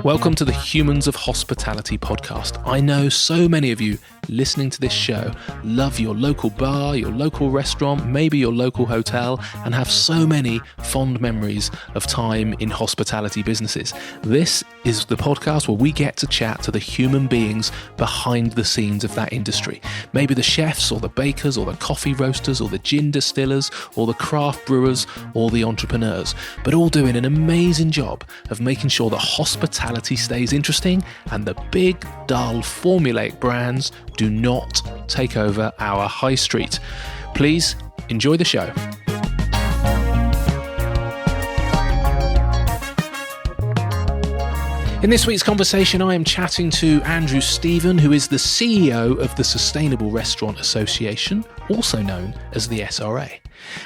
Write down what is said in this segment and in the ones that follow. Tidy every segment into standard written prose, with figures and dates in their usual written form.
Welcome to the Humans of Hospitality podcast. I know so many of you listening to this show love your local bar, your local restaurant, maybe your local hotel, and have so many fond memories of time in hospitality businesses. This is the podcast where we get to chat to the human beings behind the scenes of that industry. Maybe the chefs or the bakers or the coffee roasters or the gin distillers or the craft brewers or the entrepreneurs, but all doing an amazing job of making sure that hospitality stays interesting and the big, dull, formulaic brands do not take over our high street. Please enjoy the show. In this week's conversation, I am chatting to Andrew Stephen, who is the CEO of the Sustainable Restaurant Association, also known as the SRA.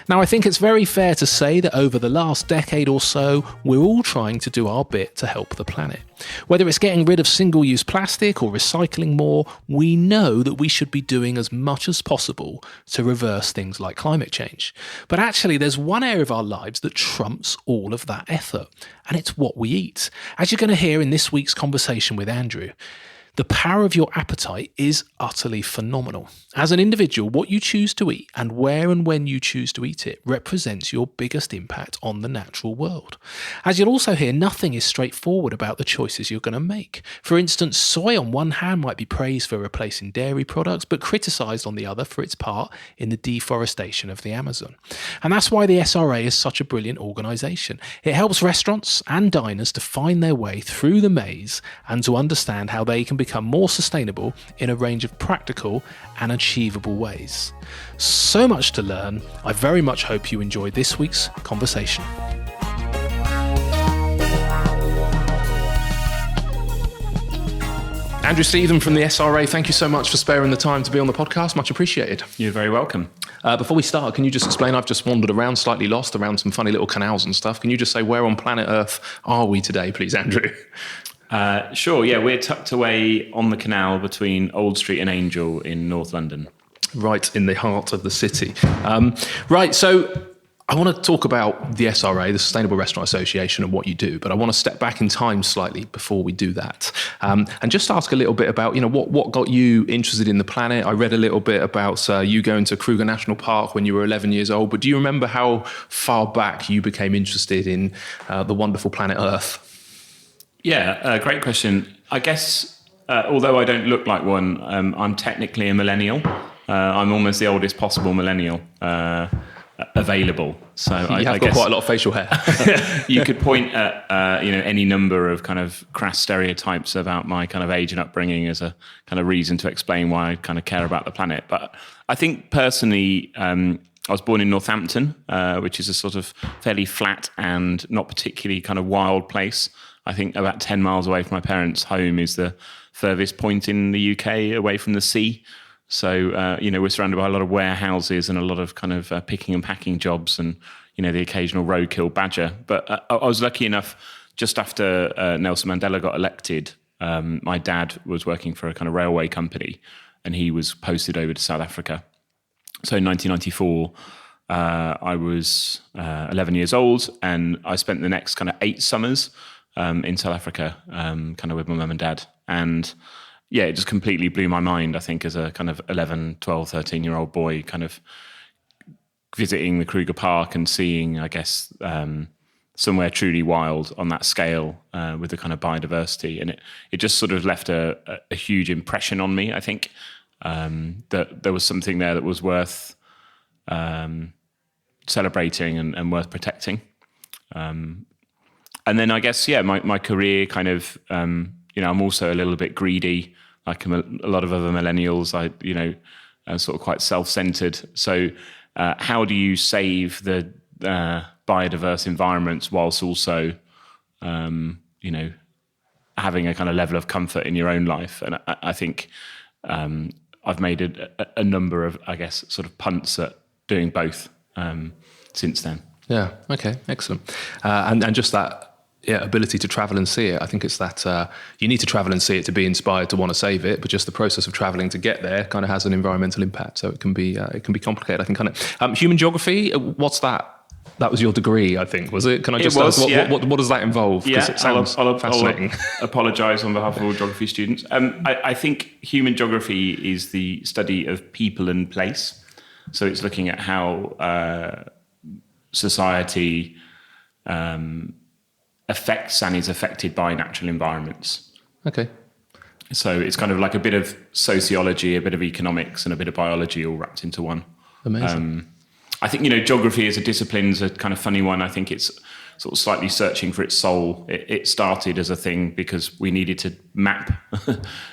Now, I think it's very fair to say that over the last decade or so, we're all trying to do our bit to help the planet. Whether it's getting rid of single-use plastic or recycling more, we know that we should be doing as much as possible to reverse things like climate change. But actually, there's one area of our lives that trumps all of that effort, and it's what we eat. As you're going to hear in this week's conversation with Andrew, the power of your appetite is utterly phenomenal. As an individual, what you choose to eat and where and when you choose to eat it represents your biggest impact on the natural world. As you'll also hear, nothing is straightforward about the choices you're going to make. For instance, soy on one hand might be praised for replacing dairy products, but criticised on the other for its part in the deforestation of the Amazon. And that's why the SRA is such a brilliant organisation. It helps restaurants and diners to find their way through the maze and to understand how they can become more sustainable in a range of practical and achievable ways. So much to learn. I very much hope you enjoy this week's conversation. Andrew Stephen from the SRA, thank you so much for sparing the time to be on the podcast. Much appreciated. You're very welcome. Before we start, can you just explain, I've just wandered around, slightly lost around some funny little canals and stuff. Can you just say where on planet Earth are we today, please, Andrew? Sure, yeah, we're tucked away on the canal between Old Street and Angel in North London. Right in the heart of the city. Right, so I want to talk about the SRA, the Sustainable Restaurant Association, and what you do, but I want to step back in time slightly before we do that. And just ask a little bit about, what got you interested in the planet. I read a little bit about you going to Kruger National Park when you were 11 years old, but do you remember how far back you became interested in the wonderful planet Earth? Yeah, great question. I guess, although I don't look like one, I'm technically a millennial. I'm almost the oldest possible millennial available. So I guess quite a lot of facial hair. You could point at any number of kind of crass stereotypes about my kind of age and upbringing as a kind of reason to explain why I kind of care about the planet. But I think personally, I was born in Northampton, which is a sort of fairly flat and not particularly kind of wild place. I think about 10 miles away from my parents' home is the furthest point in the UK away from the sea. So, we're surrounded by a lot of warehouses and a lot of kind of picking and packing jobs and, the occasional roadkill badger. But I was lucky enough, just after Nelson Mandela got elected, my dad was working for a kind of railway company and he was posted over to South Africa. So in 1994, I was 11 years old and I spent the next kind of 8 summers in South Africa, kind of with my mum and dad. And yeah, it just completely blew my mind, I think, as a kind of 11, 12, 13-year-old boy, kind of visiting the Kruger Park and seeing, I guess, somewhere truly wild on that scale with the kind of biodiversity. And it just sort of left a huge impression on me, I think, that there was something there that was worth celebrating and worth protecting. And then I guess, my career kind of, I'm also a little bit greedy, like a lot of other millennials. I'm sort of quite self-centered. So how do you save the biodiverse environments whilst also, having a kind of level of comfort in your own life? And I think I've made a number of, I guess, sort of punts at doing both since then. Yeah, okay, excellent. And just that ability to travel and see it. I think it's that you need to travel and see it to be inspired to want to save it, but just the process of traveling to get there kind of has an environmental impact. So it can be complicated. I think kind of human geography. What's that That was your degree, I think, was it? Can I just ask, what does that involve? Yeah, it sounds fascinating. I'll apologise on behalf of all geography students. I think human geography is the study of people and place. So it's looking at how society affects and is affected by natural environments. Okay. So it's kind of like a bit of sociology, a bit of economics, and a bit of biology all wrapped into one. Amazing. I think, geography as a discipline is a kind of funny one. I think it's sort of slightly searching for its soul. It started as a thing because we needed to map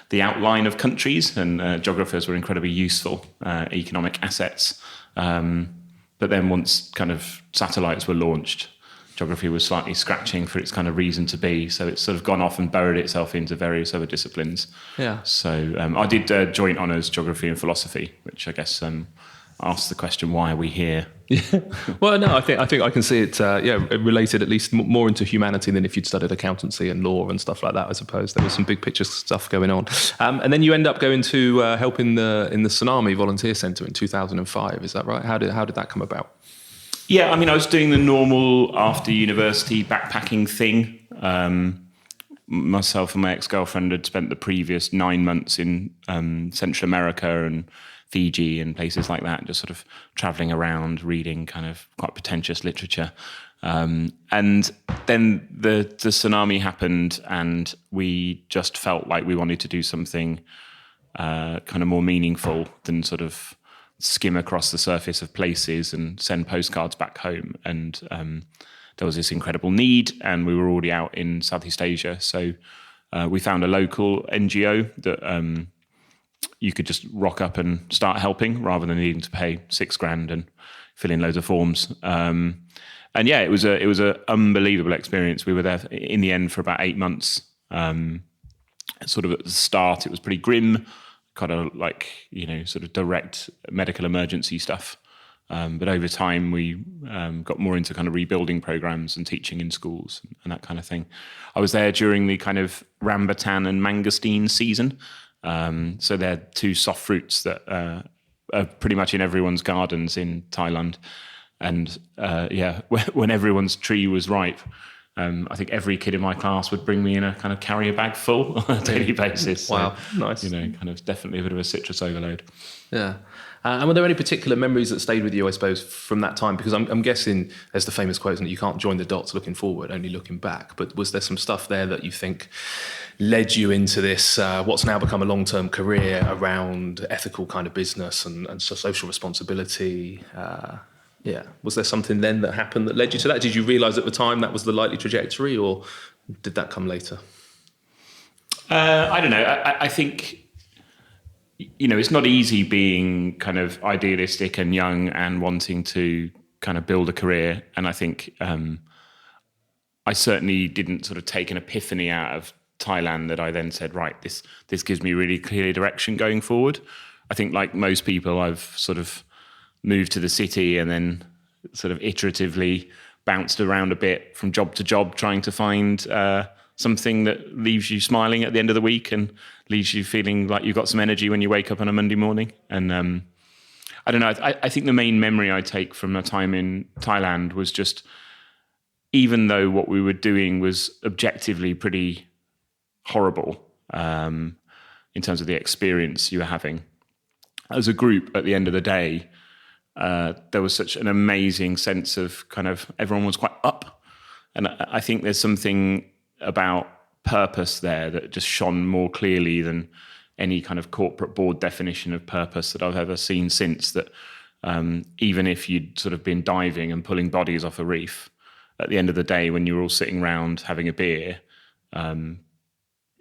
the outline of countries, and geographers were incredibly useful economic assets. But then once kind of satellites were launched, geography was slightly scratching for its kind of reason to be. So it's sort of gone off and buried itself into various other disciplines. Yeah. So I did joint honours geography and philosophy, which I guess asks the question, why are we here? Yeah. Well, no, I think I can see it. Related at least more into humanity than if you'd studied accountancy and law and stuff like that. I suppose there was some big picture stuff going on, and then you end up going to help in the Tsunami Volunteer Centre in 2005. Is that right? How did that come about? Yeah, I mean, I was doing the normal after university backpacking thing. Myself and my ex-girlfriend had spent the previous 9 months in Central America and Fiji and places like that, just sort of traveling around, reading kind of quite pretentious literature. And then the tsunami happened, and we just felt like we wanted to do something kind of more meaningful than sort of skim across the surface of places and send postcards back home. And there was this incredible need, and we were already out in Southeast Asia. So we found a local NGO that you could just rock up and start helping rather than needing to pay $6,000 and fill in loads of forms. And yeah, it was a unbelievable experience. We were there in the end for about 8 months. Sort of at the start, it was pretty grim, kind of like, sort of direct medical emergency stuff. But over time, we got more into kind of rebuilding programs and teaching in schools and that kind of thing. I was there during the kind of rambutan and mangosteen season. So they're two soft fruits that are pretty much in everyone's gardens in Thailand. And when everyone's tree was ripe, I think every kid in my class would bring me in a kind of carrier bag full on a daily basis. Wow, so, nice. Kind of definitely a bit of a citrus overload. Yeah. And were there any particular memories that stayed with you, I suppose, from that time? Because I'm guessing there's the famous quote, isn't it? You can't join the dots looking forward, only looking back. But was there some stuff there that you think led you into this, what's now become a long-term career around ethical kind of business and social responsibility? Was there something then that happened that led you to that? Did you realise at the time that was the likely trajectory, or did that come later? I don't know. I think, it's not easy being kind of idealistic and young and wanting to kind of build a career. And I think I certainly didn't sort of take an epiphany out of Thailand that I then said, right, this gives me really clear direction going forward. I think like most people, I've sort of moved to the city and then sort of iteratively bounced around a bit from job to job, trying to find something that leaves you smiling at the end of the week and leaves you feeling like you've got some energy when you wake up on a Monday morning. And I don't know, I think the main memory I take from my time in Thailand was just, even though what we were doing was objectively pretty horrible in terms of the experience you were having, as a group at the end of the day, there was such an amazing sense of kind of everyone was quite up. And I think there's something about purpose there that just shone more clearly than any kind of corporate board definition of purpose that I've ever seen since. That even if you'd sort of been diving and pulling bodies off a reef, at the end of the day, when you were all sitting around having a beer,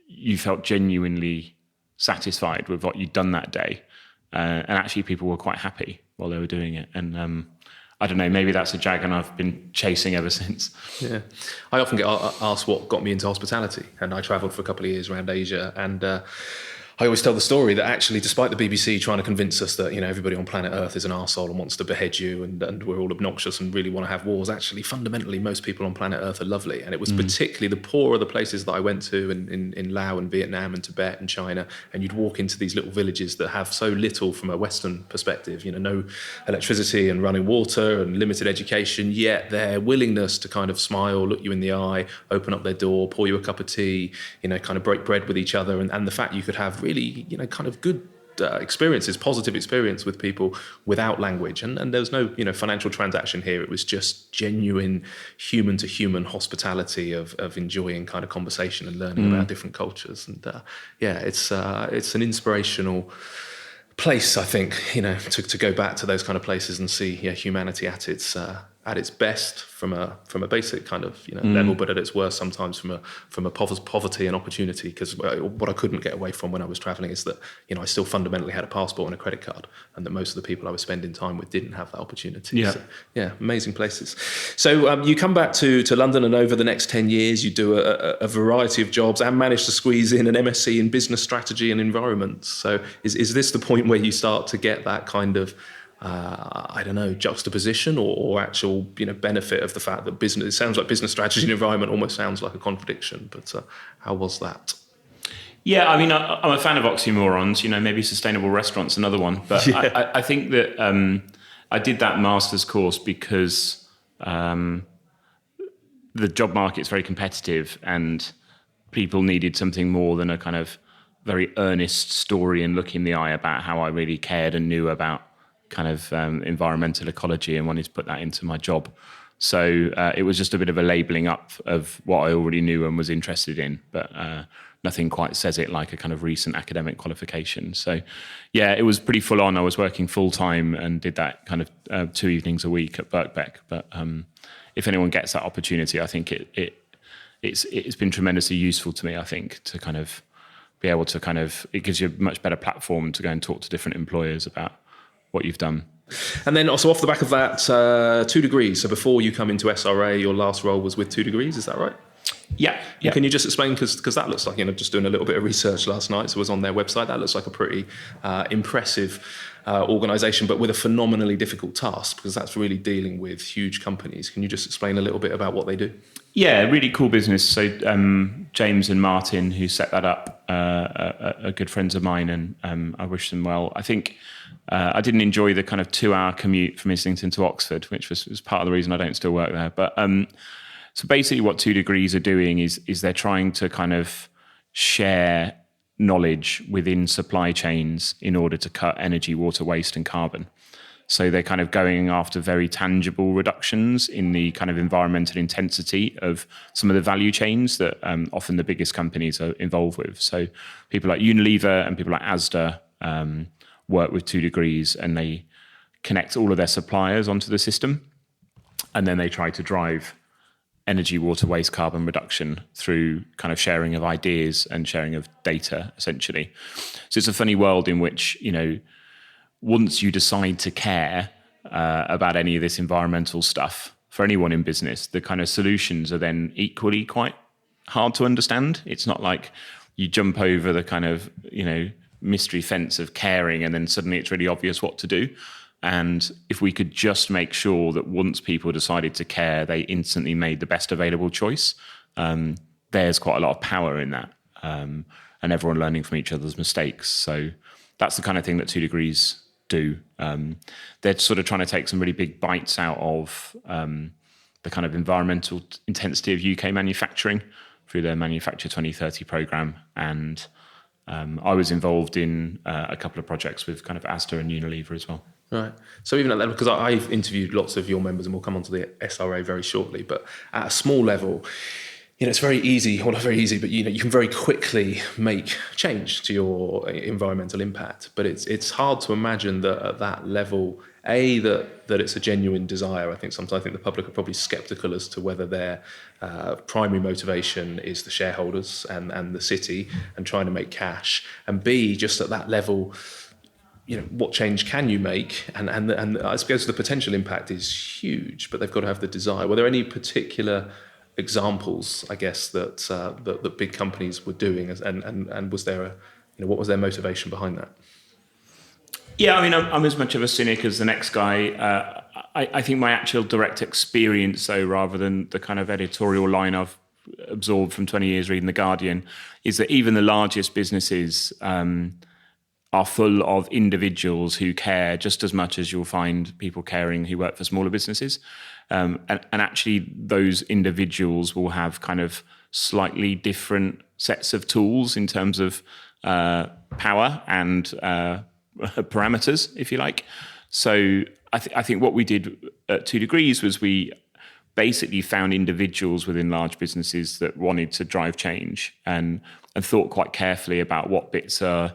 you felt genuinely satisfied with what you'd done that day. And actually people were quite happy while they were doing it. And I don't know, maybe that's a dragon I've been chasing ever since. Yeah. I often get asked what got me into hospitality. And I travelled for a couple of years around Asia. And I always tell the story that actually, despite the BBC trying to convince us that, everybody on planet Earth is an arsehole and wants to behead you and we're all obnoxious and really want to have wars, actually, fundamentally, most people on planet Earth are lovely. And it was particularly the poorer the places that I went to in Laos and Vietnam and Tibet and China, and you'd walk into these little villages that have so little from a Western perspective, no electricity and running water and limited education, yet their willingness to kind of smile, look you in the eye, open up their door, pour you a cup of tea, kind of break bread with each other, and the fact you could have really, kind of good experiences, positive experience with people without language. And there was no, financial transaction here. It was just genuine human to human hospitality of enjoying kind of conversation and learning about different cultures. And it's an inspirational place, I think, to go back to those kind of places and see humanity at its best from a basic kind of level, but at its worst sometimes from a poverty and opportunity. Because what I couldn't get away from when I was traveling is that I still fundamentally had a passport and a credit card, and that most of the people I was spending time with didn't have that opportunity. Yeah, so, amazing places. So you come back to London, and over the next 10 years you do a variety of jobs and manage to squeeze in an MSc in business strategy and environment. So is this the point where you start to get that kind of juxtaposition or actual, benefit of the fact that business, it sounds like business strategy and environment almost sounds like a contradiction, but how was that? Yeah, I mean, I'm a fan of oxymorons, maybe sustainable restaurants, another one. But I think that I did that master's course because the job market's very competitive and people needed something more than a kind of very earnest story and look in the eye about how I really cared and knew about kind of environmental ecology and wanted to put that into my job. So it was just a bit of a labeling up of what I already knew and was interested in, but nothing quite says it like a kind of recent academic qualification. So yeah, it was pretty full on. I was working full time and did that kind of 2 evenings a week at Birkbeck. But if anyone gets that opportunity, I think it's been tremendously useful to me, I think, to kind of be able to kind of, it gives you a much better platform to go and talk to different employers about what you've done. And then also off the back of that, 2 degrees. So before you come into SRA, your last role was with 2 degrees, is that right? Yeah. Can you just explain, because that looks like, just doing a little bit of research last night, so I was on their website, that looks like a pretty impressive organisation, but with a phenomenally difficult task, because that's really dealing with huge companies. Can you just explain a little bit about what they do? Yeah, really cool business. So James and Martin, who set that up, are good friends of mine, and I wish them well. I think I didn't enjoy the kind of 2-hour commute from Islington to Oxford, which was part of the reason I don't still work there. But so basically what 2 degrees are doing is they're trying to kind of share knowledge within supply chains in order to cut energy, water, waste and carbon. So they're kind of going after very tangible reductions in the kind of environmental intensity of some of the value chains that often the biggest companies are involved with. So people like Unilever and people like Asda work with 2 degrees, and they connect all of their suppliers onto the system. And then they try to drive energy, water, waste, carbon reduction through kind of sharing of ideas and sharing of data, essentially. So it's a funny world in which, once you decide to care about any of this environmental stuff for anyone in business, the kind of solutions are then equally quite hard to understand. It's not like you jump over the kind of, mystery fence of caring and then suddenly it's really obvious what to do. And if we could just make sure that once people decided to care, they instantly made the best available choice, there's quite a lot of power in that, and everyone learning from each other's mistakes. So that's the kind of thing that 2 degrees do. They're sort of trying to take some really big bites out of the kind of environmental intensity of UK manufacturing through their Manufacture 2030 programme. And I was involved in a couple of projects with kind of Asda and Unilever as well. Right. So even at that, because I've interviewed lots of your members and we'll come on to the SRA very shortly, but at a small level, it's very easy, well, not very easy, but you can very quickly make change to your environmental impact. But it's hard to imagine that at that level, that it's a genuine desire. I think sometimes the public are probably sceptical as to whether their primary motivation is the shareholders and the city and trying to make cash. And B, just at that level, what change can you make? And I suppose the potential impact is huge, but they've got to have the desire. Were there any particular examples, I guess, that big companies were doing, and was there what was their motivation behind that? Yeah, I mean, I'm as much of a cynic as the next guy. I think my actual direct experience, though, rather than the kind of editorial line I've absorbed from 20 years reading The Guardian, is that even the largest businesses are full of individuals who care just as much as you'll find people caring who work for smaller businesses. And actually, those individuals will have kind of slightly different sets of tools in terms of power and parameters, if you like. So I think what we did at 2 Degrees was we basically found individuals within large businesses that wanted to drive change and thought quite carefully about what bits are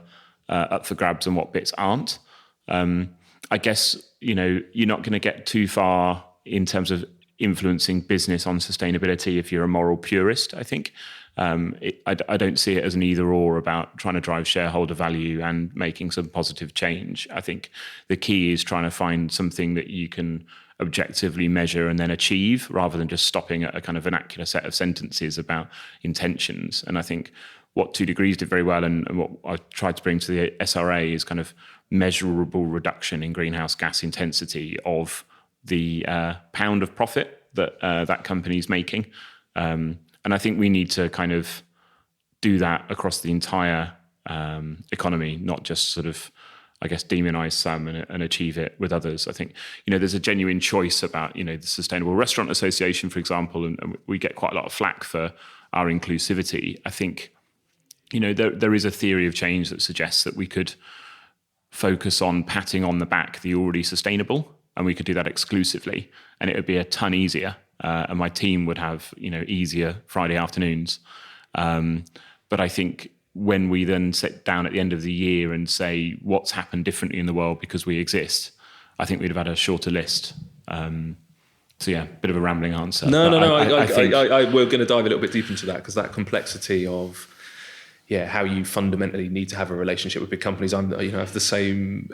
up for grabs and what bits aren't. I guess, you're not going to get too far in terms of influencing business on sustainability if you're a moral purist, I think. I don't see it as an either or about trying to drive shareholder value and making some positive change. I think the key is trying to find something that you can objectively measure and then achieve, rather than just stopping at a kind of vernacular set of sentences about intentions. And I think what 2 Degrees did very well, and what I tried to bring to the SRA, is kind of measurable reduction in greenhouse gas intensity of the pound of profit that that company's making. And I think we need to kind of do that across the entire economy, not just sort of, I guess, demonize some and achieve it with others. I think, there's a genuine choice about, the Sustainable Restaurant Association, for example, and we get quite a lot of flack for our inclusivity. I think, there is a theory of change that suggests that we could focus on patting on the back the already sustainable, and we could do that exclusively, and it would be a ton easier. And my team would have, easier Friday afternoons. But I think when we then sit down at the end of the year and say what's happened differently in the world because we exist, I think we'd have had a shorter list. So yeah, bit of a rambling answer. No. We're going to dive a little bit deeper into that, because that complexity of how you fundamentally need to have a relationship with big companies. I have the same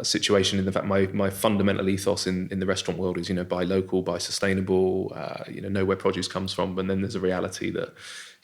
situation. In the fact, my fundamental ethos in the restaurant world is, buy local, buy sustainable, know where produce comes from. And then there's a reality that,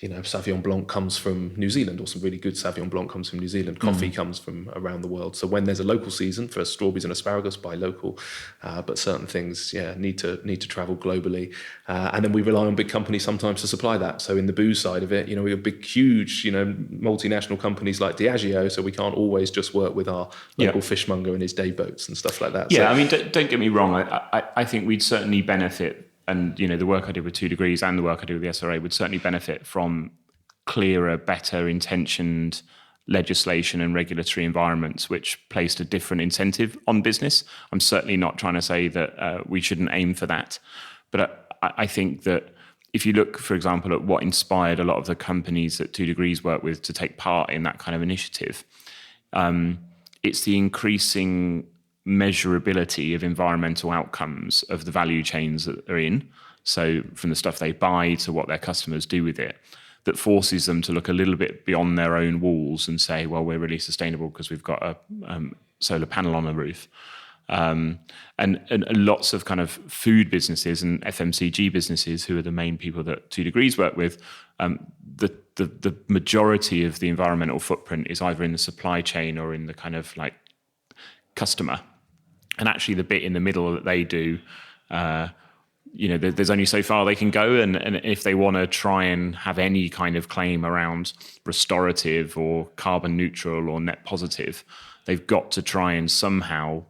Sauvignon Blanc comes from New Zealand, or some really good Sauvignon Blanc comes from New Zealand. Coffee comes from around the world. So when there's a local season for strawberries and asparagus, buy local. But certain things, need to travel globally. And then we rely on big companies sometimes to supply that. So in the booze side of it, we have big, huge, multinational companies like Diageo. So we can't always just work with our local fishmonger and his day boats and stuff like that. Yeah, So, I mean, don't get me wrong. I think we'd certainly benefit. And, the work I did with 2 Degrees and the work I did with the SRA would certainly benefit from clearer, better intentioned legislation and regulatory environments which placed a different incentive on business. I'm certainly not trying to say that we shouldn't aim for that. But I think that if you look, for example, at what inspired a lot of the companies that 2 Degrees work with to take part in that kind of initiative, it's the increasing measurability of environmental outcomes of the value chains that they're in. So from the stuff they buy to what their customers do with it, that forces them to look a little bit beyond their own walls and say, well, we're really sustainable because we've got a solar panel on the roof. And lots of kind of food businesses and FMCG businesses, who are the main people that 2 Degrees work with, the majority of the environmental footprint is either in the supply chain or in the kind of like customer. And actually the bit in the middle that they do, there's only so far they can go. And if they want to try and have any kind of claim around restorative or carbon neutral or net positive, they've got to try and somehow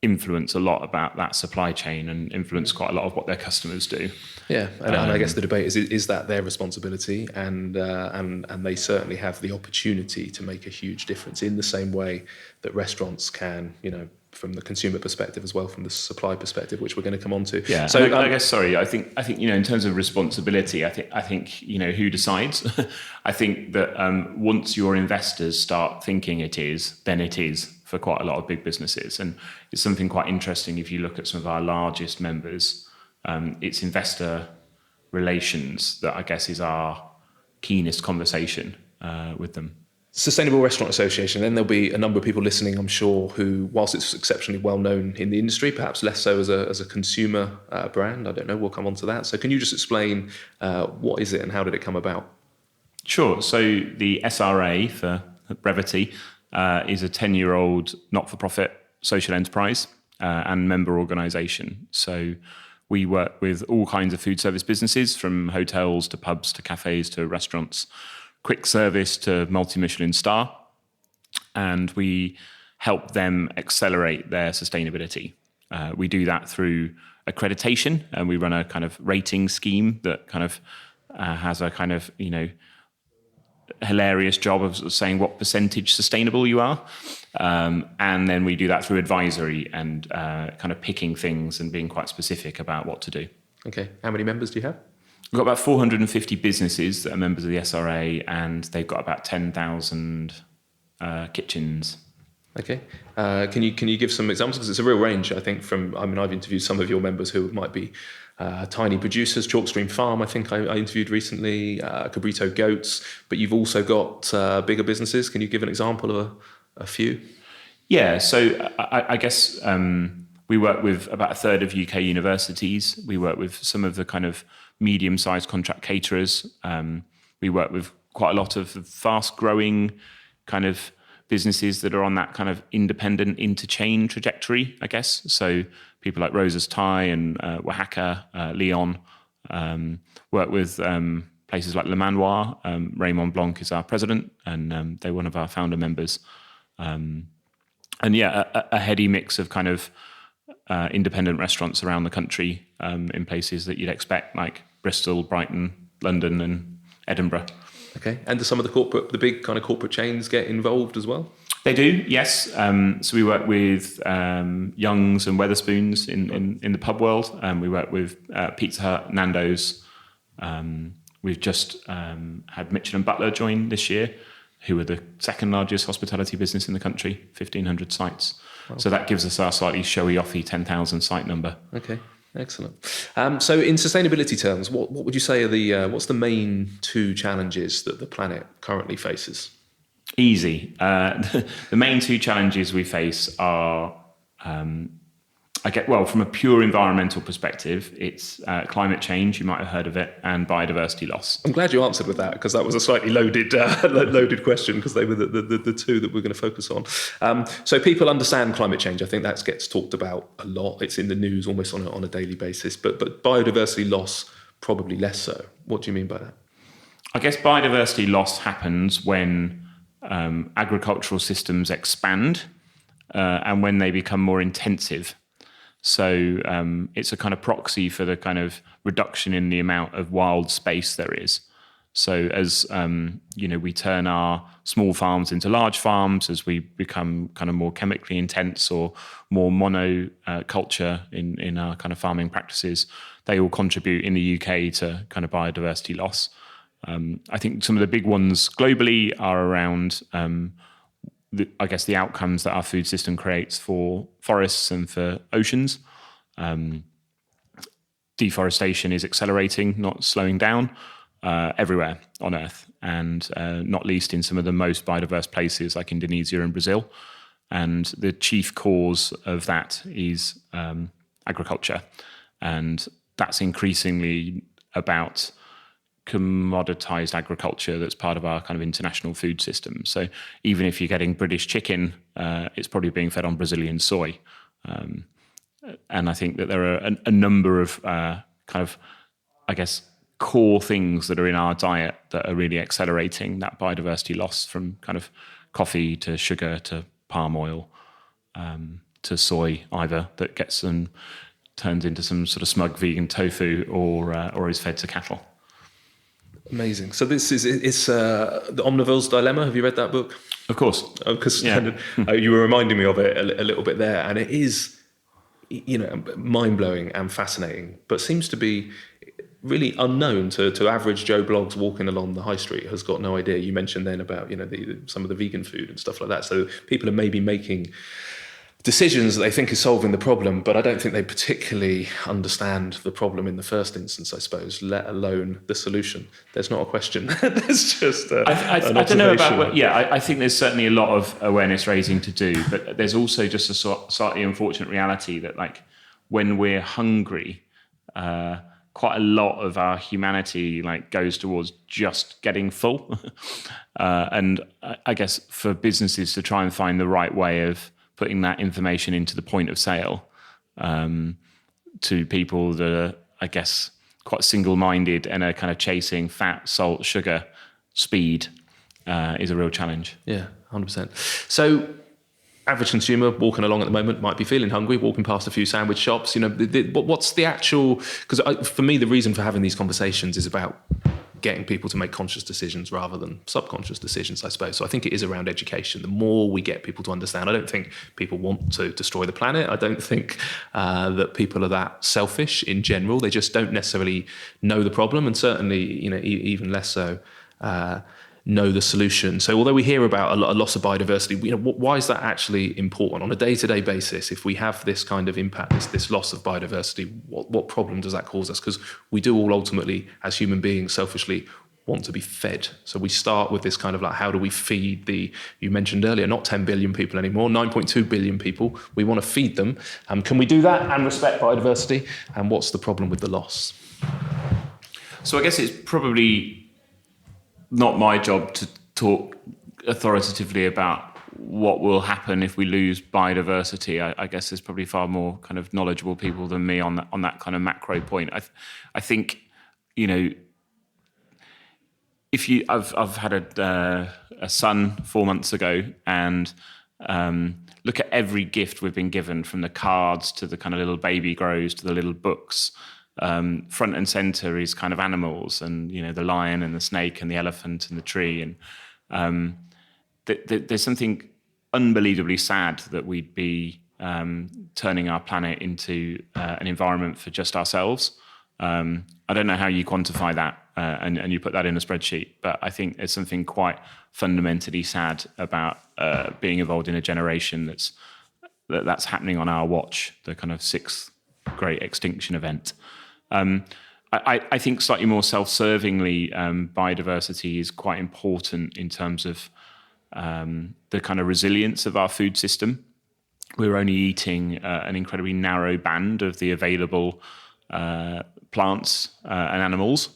influence a lot about that supply chain and influence quite a lot of what their customers do. Yeah, and I guess the debate is that their responsibility, and they certainly have the opportunity to make a huge difference in the same way that restaurants can, from the consumer perspective as well, from the supply perspective, which we're going to come on to. Yeah. So I guess, I think in terms of responsibility, I think who decides. I think that once your investors start thinking it is, then it is for quite a lot of big businesses, and it's something quite interesting if you look at some of our largest members. It's investor relations that I guess is our keenest conversation with them. Sustainable Restaurant Association, then there'll be a number of people listening, I'm sure, who, whilst it's exceptionally well known in the industry, perhaps less so as a consumer brand. I don't know, we'll come on to that. So can you just explain what is it and how did it come about? Sure. So the SRA, for brevity, is a 10-year-old not-for-profit social enterprise and member organisation. So we work with all kinds of food service businesses, from hotels to pubs to cafes to restaurants, quick service to multi-Michelin star, and we help them accelerate their sustainability. We do that through accreditation, and we run a kind of rating scheme that kind of has a kind of, hilarious job of saying what percentage sustainable you are. And then we do that through advisory and kind of picking things and being quite specific about what to do. Okay. How many members do you have? We've got about 450 businesses that are members of the SRA, and they've got about 10,000 kitchens. Okay. Can you give some examples? Because it's a real range, I think, I've interviewed some of your members who might be tiny producers. Chalkstream Farm, I think I interviewed recently, Cabrito Goats, but you've also got bigger businesses. Can you give an example of a few? Yeah, so I guess we work with about a third of UK universities. We work with some of the kind of medium-sized contract caterers. We work with quite a lot of fast-growing kind of businesses that are on that kind of independent interchain trajectory, I guess. So people like Rosa's Thai and Oaxaca, Leon, work with places like Le Manoir. Raymond Blanc is our president, and they're one of our founder members. And yeah, a heady mix of kind of independent restaurants around the country, in places that you'd expect, like Bristol, Brighton, London, and Edinburgh. Okay, and do some of the big kind of corporate chains get involved as well? They do, yes. So we work with Young's and Wetherspoons in the pub world. We work with Pizza Hut, Nando's. We've just had Mitchell and Butler join this year, who are the second largest hospitality business in the country, 1,500 sites. Wow. So that gives us our slightly showy-offy 10,000 site number. Okay. Excellent. So in sustainability terms, what would you say are what's the main two challenges that the planet currently faces? Easy. The main two challenges we face are, from a pure environmental perspective, it's climate change, you might have heard of it, and biodiversity loss. I'm glad you answered with that, because that was a slightly loaded question, because they were the two that we're going to focus on. So people understand climate change. I think that gets talked about a lot. It's in the news almost on a daily basis, but biodiversity loss, probably less so. What do you mean by that? I guess biodiversity loss happens when agricultural systems expand and when they become more intensive. So it's a kind of proxy for the kind of reduction in the amount of wild space there is. So as we turn our small farms into large farms, as we become kind of more chemically intense or more monoculture in our kind of farming practices, they all contribute in the UK to kind of biodiversity loss. I think some of the big ones globally are around the outcomes that our food system creates for forests and for oceans. Deforestation is accelerating, not slowing down, everywhere on Earth, and not least in some of the most biodiverse places like Indonesia and Brazil. And the chief cause of that is agriculture. And that's increasingly about commoditized agriculture that's part of our kind of international food system. So even if you're getting British chicken, it's probably being fed on Brazilian soy. And I think that there are a number of core things that are in our diet that are really accelerating that biodiversity loss, from kind of coffee to sugar to palm oil to soy, either that gets them turned into some sort of smug vegan tofu or is fed to cattle. Amazing. So this is The Omnivore's Dilemma. Have you read that book? Of course. Because you were reminding me of it a little bit there, and it is, mind-blowing and fascinating, but seems to be really unknown to average Joe Bloggs walking along the high street. Has got no idea. You mentioned then about some of the vegan food and stuff like that. So people are maybe making decisions that they think is solving the problem, but I don't think they particularly understand the problem in the first instance, I suppose, let alone the solution. There's not a question. There's just I don't know about, I think there's certainly a lot of awareness raising to do, but there's also just a slightly unfortunate reality that, like, when we're hungry, quite a lot of our humanity like goes towards just getting full. And I guess for businesses to try and find the right way of putting that information into the point of sale to people that are, I guess, quite single-minded and are kind of chasing fat, salt, sugar, speed is a real challenge. Yeah, 100%. So average consumer walking along at the moment might be feeling hungry, walking past a few sandwich shops. What's the actual... Because for me, the reason for having these conversations is about getting people to make conscious decisions rather than subconscious decisions, I suppose. So I think it is around education. The more we get people to understand, I don't think people want to destroy the planet. I don't think that people are that selfish in general. They just don't necessarily know the problem, and certainly, even less so know the solution. So although we hear about a loss of biodiversity, why is that actually important on a day-to-day basis? If we have this kind of impact, this loss of biodiversity, what problem does that cause us? Because we do all ultimately, as human beings, selfishly want to be fed. So we start with this kind of like, how do we feed you mentioned earlier, not 10 billion people anymore, 9.2 billion people. We want to feed them. Can we do that and respect biodiversity? And what's the problem with the loss? So I guess it's probably not my job to talk authoritatively about what will happen if we lose biodiversity. I guess there's probably far more kind of knowledgeable people than me on that kind of macro point. I think, I've had a son 4 months ago, and look at every gift we've been given, from the cards to the kind of little baby grows to the little books. Front and center is kind of animals, and the lion and the snake and the elephant and the tree, and there's something unbelievably sad that we'd be turning our planet into an environment for just ourselves. I don't know how you quantify that and you put that in a spreadsheet, but I think there's something quite fundamentally sad about being involved in a generation that's happening on our watch, the kind of sixth great extinction event. I think slightly more self-servingly, biodiversity is quite important in terms of the kind of resilience of our food system. We're only eating an incredibly narrow band of the available plants and animals.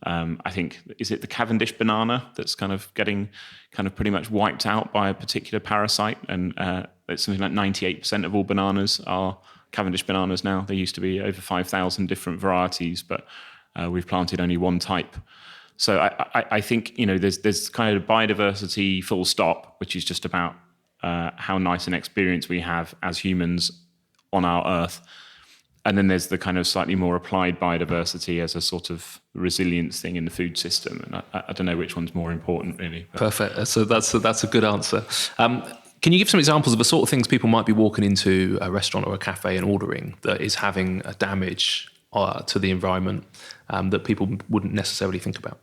I think, is it the Cavendish banana that's kind of getting kind of pretty much wiped out by a particular parasite? And it's something like 98% of all bananas are Cavendish bananas now. There used to be over 5,000 different varieties, but we've planted only one type. So I think there's kind of biodiversity full stop, which is just about how nice an experience we have as humans on our Earth. And then there's the kind of slightly more applied biodiversity as a sort of resilience thing in the food system. And I don't know which one's more important, really. But. Perfect. So that's a good answer. Can you give some examples of the sort of things people might be walking into a restaurant or a cafe and ordering that is having a damage to the environment that people wouldn't necessarily think about?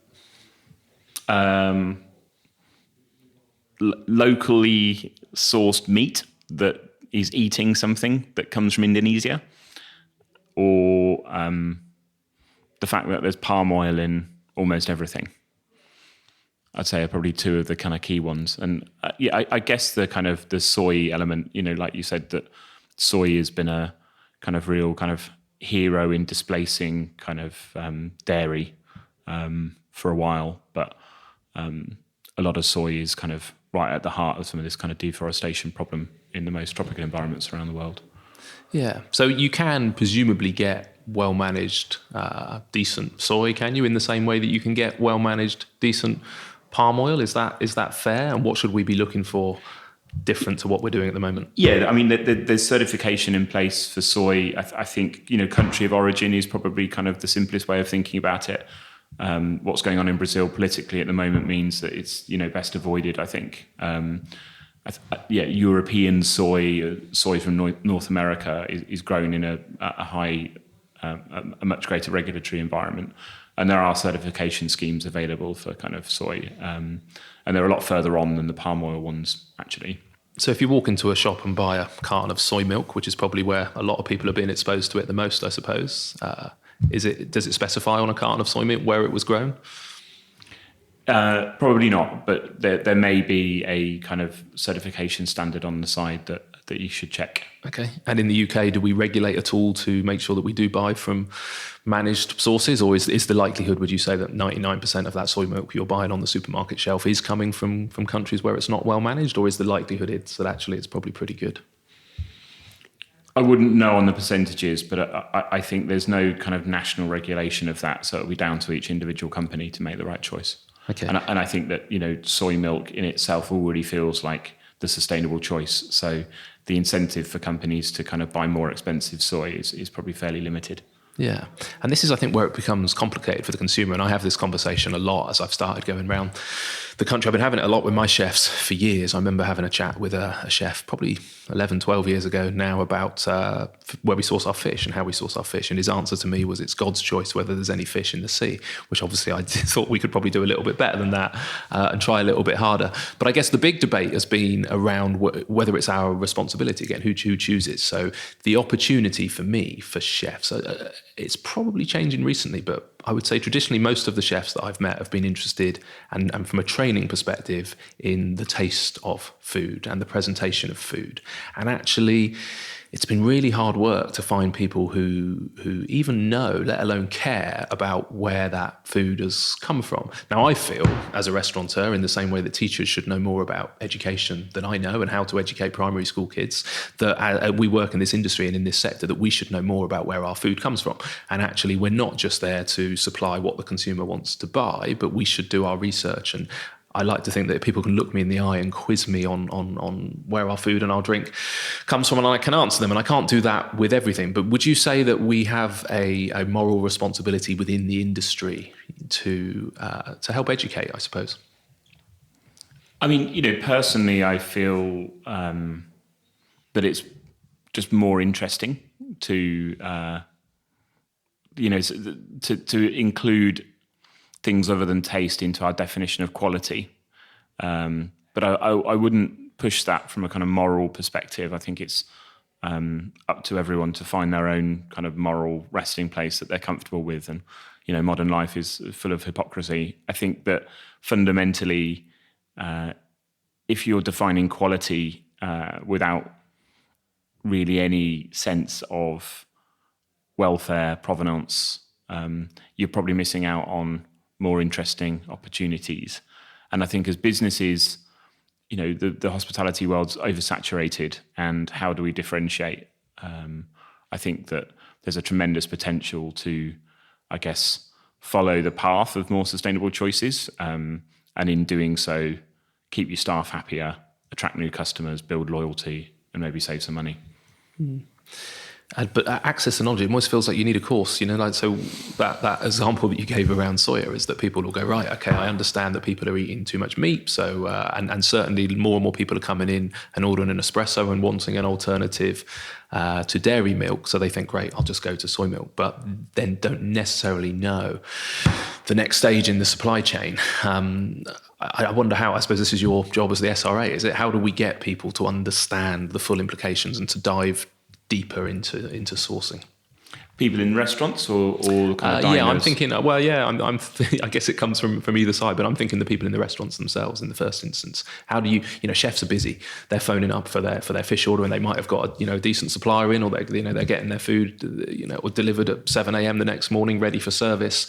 Locally sourced meat that is eating something that comes from Indonesia, or the fact that there's palm oil in almost everything. I'd say are probably two of the kind of key ones. And I guess the kind of the soy element, like you said, that soy has been a kind of real kind of hero in displacing kind of dairy for a while. But a lot of soy is kind of right at the heart of some of this kind of deforestation problem in the most tropical environments around the world. Yeah. So you can presumably get well-managed, decent soy, can you, in the same way that you can get well-managed, decent palm oil? Is that fair? And what should we be looking for different to what we're doing at the moment? Yeah, I mean, there's certification in place for soy. I think, country of origin is probably kind of the simplest way of thinking about it. What's going on in Brazil politically at the moment means that it's, best avoided, I think. European soy from North America is grown in a much greater regulatory environment. And there are certification schemes available for kind of soy. And they're a lot further on than the palm oil ones, actually. So if you walk into a shop and buy a carton of soy milk, which is probably where a lot of people are being exposed to it the most, I suppose, does it specify on a carton of soy milk where it was grown? Probably not, but there may be a kind of certification standard on the side that that you should check. Okay. And in the UK, do we regulate at all to make sure that we do buy from managed sources, or is the likelihood, would you say, that 99% of that soy milk you're buying on the supermarket shelf is coming from countries where it's not well managed, or is the likelihood that actually it's probably pretty good? I wouldn't know on the percentages, but I think there's no kind of national regulation of that, so it'll be down to each individual company to make the right choice. Okay. And I think that, soy milk in itself already feels like the sustainable choice. So the incentive for companies to kind of buy more expensive soy is probably fairly limited. Yeah. And this is, I think, where it becomes complicated for the consumer. And I have this conversation a lot as I've started going around the country. I've been having it a lot with my chefs for years. I remember having a chat with a chef probably 11, 12 years ago now about where we source our fish and how we source our fish. And his answer to me was it's God's choice whether there's any fish in the sea, which obviously I thought we could probably do a little bit better than that and try a little bit harder. But I guess the big debate has been around whether it's our responsibility, again, who chooses. So the opportunity for me, for chefs, it's probably changing recently, but I would say traditionally most of the chefs that I've met have been interested and from a training perspective in the taste of food and the presentation of food. And actually, it's been really hard work to find people who even know, let alone care about where that food has come from. Now, I feel as a restaurateur, in the same way that teachers should know more about education than I know and how to educate primary school kids, that we work in this industry and in this sector, that we should know more about where our food comes from. And actually, we're not just there to supply what the consumer wants to buy, but we should do our research. And I like to think that people can look me in the eye and quiz me on where our food and our drink comes from, and I can answer them. And I can't do that with everything. But would you say that we have a moral responsibility within the industry to help educate, I suppose? I mean, personally, I feel that it's just more interesting to include things other than taste into our definition of quality. But I wouldn't push that from a kind of moral perspective. I think it's up to everyone to find their own kind of moral resting place that they're comfortable with. And, modern life is full of hypocrisy. I think that fundamentally, if you're defining quality without really any sense of welfare, provenance, you're probably missing out on more interesting opportunities. And I think as businesses, the hospitality world's oversaturated, and how do we differentiate? I think that there's a tremendous potential to, I guess, follow the path of more sustainable choices, and in doing so, keep your staff happier, attract new customers, build loyalty, and maybe save some money. But access to knowledge, it almost feels like you need a course, so that example that you gave around soya is that people will go, right, okay, I understand that people are eating too much meat, so and certainly more and more people are coming in and ordering an espresso and wanting an alternative to dairy milk, so they think, great, I'll just go to soy milk, but then don't necessarily know the next stage in the supply chain. I wonder how, I suppose this is your job as the SRA, is it, how do we get people to understand the full implications and to dive deeper into sourcing? People in restaurants or kind of diners? Yeah, I'm thinking. Well, yeah, I guess it comes from either side, but I'm thinking the people in the restaurants themselves in the first instance. How do you chefs are busy. They're phoning up for their fish order, and they might have got a decent supplier in, or they're getting their food or delivered at 7 a.m. the next morning, ready for service.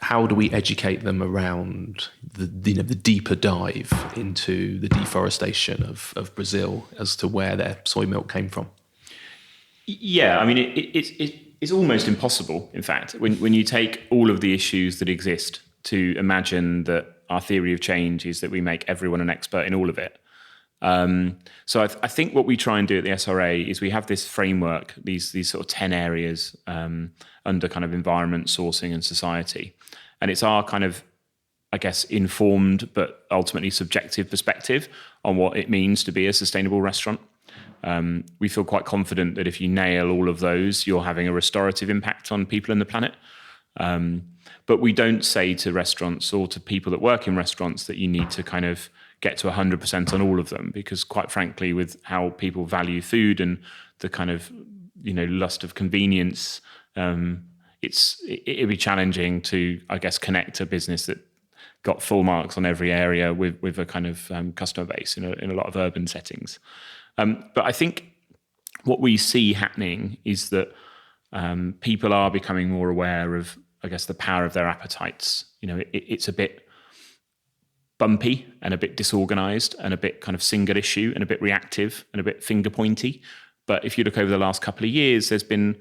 How do we educate them around the deeper dive into the deforestation of Brazil as to where their soy milk came from? Yeah, I mean, it's almost impossible, in fact, when you take all of the issues that exist, to imagine that our theory of change is that we make everyone an expert in all of it. So I think what we try and do at the SRA is we have this framework, these sort of 10 areas under kind of environment, sourcing and society. And it's our kind of, I guess, informed but ultimately subjective perspective on what it means to be a sustainable restaurant. We feel quite confident that if you nail all of those, you're having a restorative impact on people and the planet. But we don't say to restaurants or to people that work in restaurants that you need to kind of get to 100% on all of them, because quite frankly, with how people value food and the kind of, lust of convenience, it'd be challenging to, I guess, connect a business that got full marks on every area with a kind of customer base in a lot of urban settings. But I think what we see happening is that people are becoming more aware of, I guess, the power of their appetites. It's a bit bumpy and a bit disorganized and a bit kind of single issue and a bit reactive and a bit finger pointy. But if you look over the last couple of years, there's been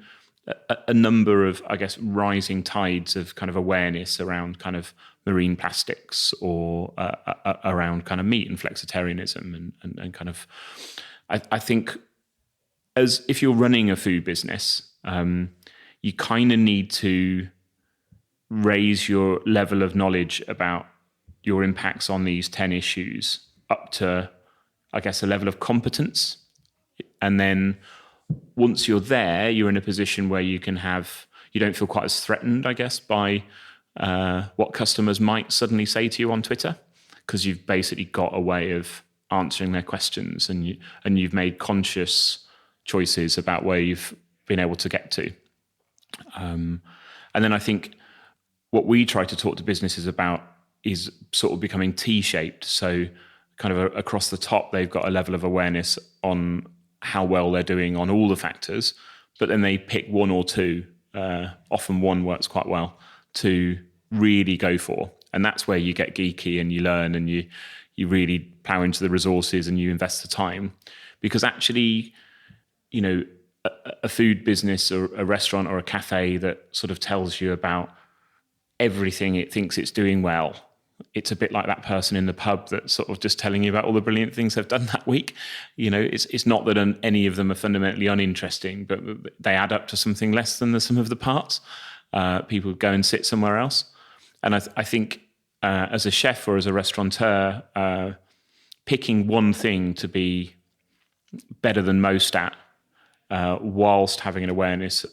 a number of, I guess, rising tides of kind of awareness around kind of marine plastics or around kind of meat and flexitarianism and kind of, I think, as if you're running a food business, you kind of need to raise your level of knowledge about your impacts on these 10 issues up to, I guess, a level of competence. And then once you're there, you're in a position where you don't feel quite as threatened, I guess, by what customers might suddenly say to you on Twitter, because you've basically got a way of answering their questions and you've made conscious choices about where you've been able to get to. And then I think what we try to talk to businesses about is sort of becoming T-shaped. So kind of across the top, they've got a level of awareness on how well they're doing on all the factors, but then they pick one or two, often one works quite well, to really go for. And that's where you get geeky and you learn and you really plow into the resources and you invest the time. Because actually, a food business or a restaurant or a cafe that sort of tells you about everything it thinks it's doing well, it's a bit like that person in the pub that's sort of just telling you about all the brilliant things they've done that week. It's not that any of them are fundamentally uninteresting, but they add up to something less than the sum of the parts. People go and sit somewhere else. And I think as a chef or as a restaurateur, picking one thing to be better than most at, whilst having an awareness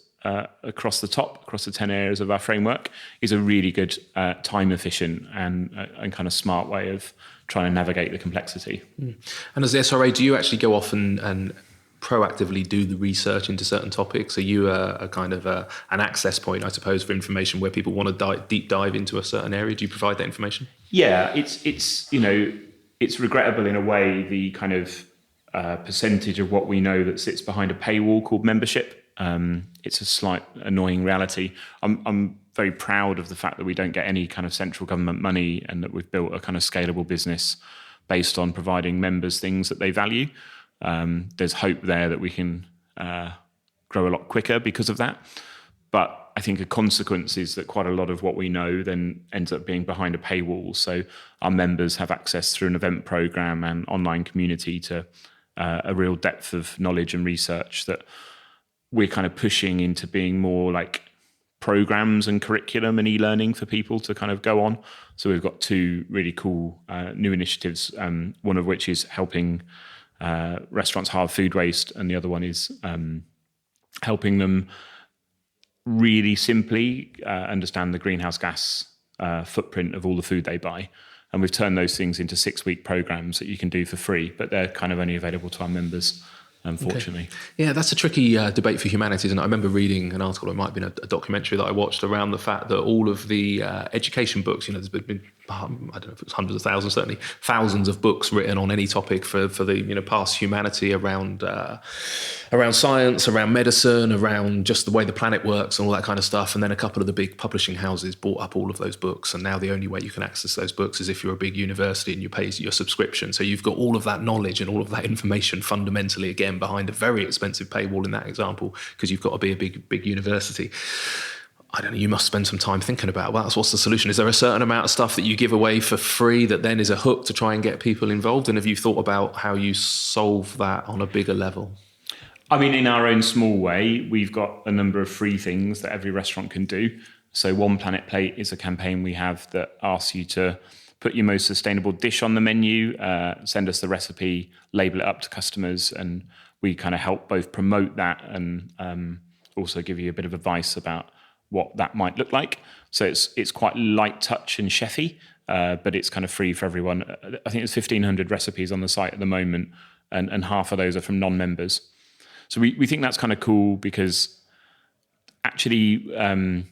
across the 10 areas of our framework, is a really good time efficient and kind of smart way of trying to navigate the complexity. And as the SRA, do you actually go off and proactively do the research into certain topics? Are you a kind of an access point, I suppose, for information where people want to deep dive into a certain area? Do you provide that information? Yeah, it's regrettable in a way, the kind of percentage of what we know that sits behind a paywall called membership. It's a slight annoying reality. I'm very proud of the fact that we don't get any kind of central government money and that we've built a kind of scalable business based on providing members things that they value. There's hope there that we can grow a lot quicker because of that. But I think a consequence is that quite a lot of what we know then ends up being behind a paywall. So our members have access through an event program and online community to a real depth of knowledge and research that we're kind of pushing into being more like programs and curriculum and e-learning for people to kind of go on. So we've got two really cool new initiatives, one of which is helping restaurants halve food waste, and the other one is helping them really simply understand the greenhouse gas footprint of all the food they buy. And we've turned those things into 6-week programs that you can do for free, but they're kind of only available to our members, unfortunately. Okay. Yeah, that's a tricky debate for humanity, isn't it? I remember reading an article, it might have been a documentary that I watched around the fact that all of the education books, there's been I don't know if it was hundreds of thousands, certainly thousands of books written on any topic for the past humanity around science, around medicine, around just the way the planet works and all that kind of stuff. And then a couple of the big publishing houses bought up all of those books. And now the only way you can access those books is if you're a big university and you pay your subscription. So you've got all of that knowledge and all of that information fundamentally, again, behind a very expensive paywall in that example, because you've got to be a big university. I don't know, you must spend some time thinking about, well, what's the solution? Is there a certain amount of stuff that you give away for free that then is a hook to try and get people involved? And have you thought about how you solve that on a bigger level? I mean, in our own small way, we've got a number of free things that every restaurant can do. So One Planet Plate is a campaign we have that asks you to put your most sustainable dish on the menu, send us the recipe, label it up to customers, and we kind of help both promote that and also give you a bit of advice about what that might look like. So it's quite light touch and chefy, but it's kind of free for everyone. I think there's 1,500 recipes on the site at the moment, and half of those are from non-members. So we think that's kind of cool because actually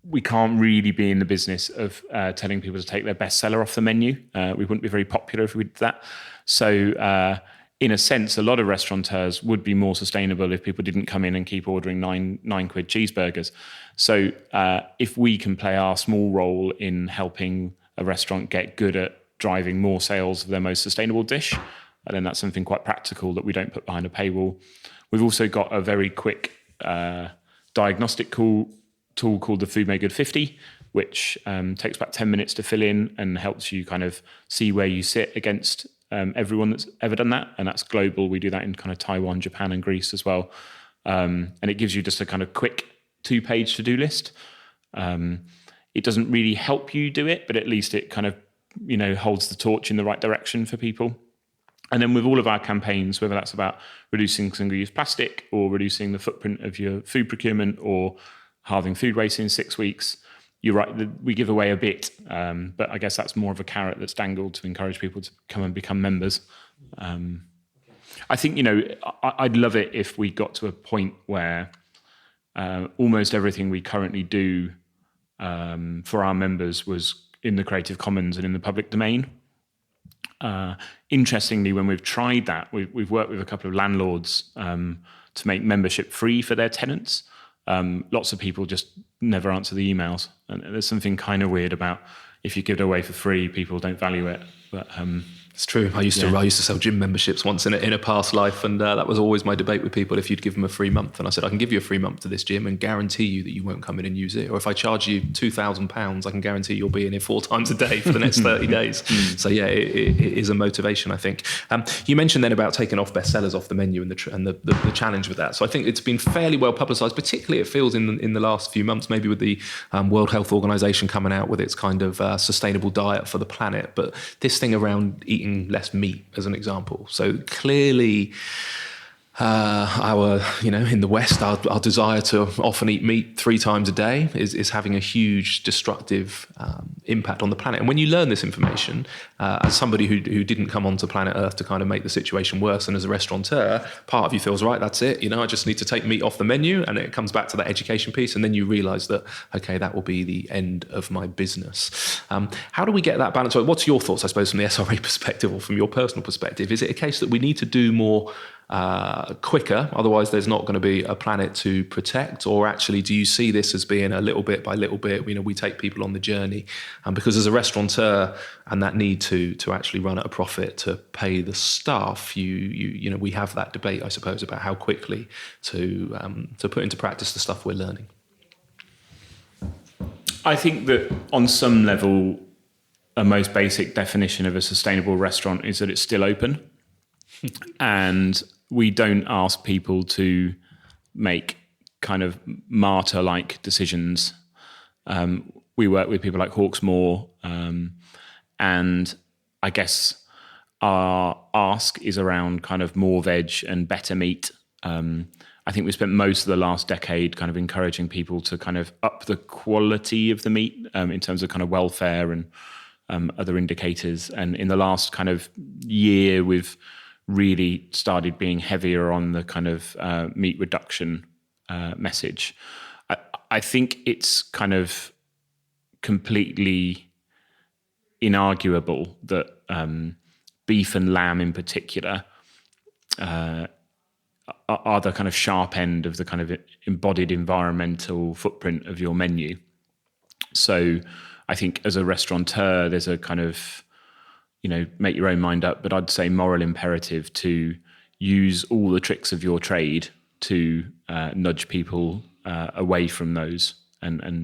we can't really be in the business of telling people to take their bestseller off the menu. We wouldn't be very popular if we did that. So in a sense, a lot of restaurateurs would be more sustainable if people didn't come in and keep ordering £9 cheeseburgers. So if we can play our small role in helping a restaurant get good at driving more sales of their most sustainable dish, and then that's something quite practical that we don't put behind a paywall. We've also got a very quick diagnostic tool called the Food Made Good 50, which takes about 10 minutes to fill in and helps you kind of see where you sit against everyone that's ever done that. And that's global. We do that in kind of Taiwan, Japan, and Greece as well. And it gives you just a kind of quick 2-page to-do list. It doesn't really help you do it, but at least it kind of, holds the torch in the right direction for people. And then with all of our campaigns, whether that's about reducing single-use plastic or reducing the footprint of your food procurement or halving food waste in 6 weeks, you're right, we give away a bit. But I guess that's more of a carrot that's dangled to encourage people to come and become members. I think, I'd love it if we got to a point where almost everything we currently do for our members was in the Creative Commons and in the public domain. Interestingly, when we've tried that, we've worked with a couple of landlords to make membership free for their tenants. Lots of people just never answer the emails, and there's something kind of weird about if you give it away for free, people don't value it. But it's true. I used to sell gym memberships once in a past life, and that was always my debate with people. If you'd give them a free month, and I said, I can give you a free month to this gym and guarantee you that you won't come in and use it. Or if I charge you £2,000, I can guarantee you'll be in here 4 times a day for the next 30 days. So yeah, it is a motivation, I think. You mentioned then about taking off bestsellers off the menu and the challenge with that. So I think it's been fairly well publicised, particularly it feels in the last few months, maybe with the World Health Organization coming out with its kind of sustainable diet for the planet. But this thing around eating less meat as an example. So clearly in the West, our desire to often eat meat 3 times a day is having a huge destructive impact on the planet. And when you learn this information, as somebody who didn't come onto planet Earth to kind of make the situation worse, and as a restaurateur, part of you feels, right, that's it. I just need to take meat off the menu, and it comes back to that education piece. And then you realize that, okay, that will be the end of my business. How do we get that balance? What's your thoughts, I suppose, from the SRA perspective or from your personal perspective? Is it a case that we need to do more quicker, otherwise there's not going to be a planet to protect? Or actually, do you see this as being a little bit by little bit, we take people on the journey? Because as a restaurateur, and that need to actually run at a profit to pay the staff, we have that debate, I suppose, about how quickly to put into practice the stuff we're learning. I think that on some level, a most basic definition of a sustainable restaurant is that it's still open. And we don't ask people to make kind of martyr-like decisions. We work with people like Hawksmoor, and I guess our ask is around kind of more veg and better meat. I think we spent most of the last decade kind of encouraging people to kind of up the quality of the meat in terms of kind of welfare and other indicators. And in the last kind of year, we've really started being heavier on the kind of meat reduction message. I think it's kind of completely inarguable that beef and lamb in particular are the kind of sharp end of the kind of embodied environmental footprint of your menu. So I think as a restaurateur, there's a kind of make your own mind up, but I'd say moral imperative to use all the tricks of your trade to nudge people away from those. But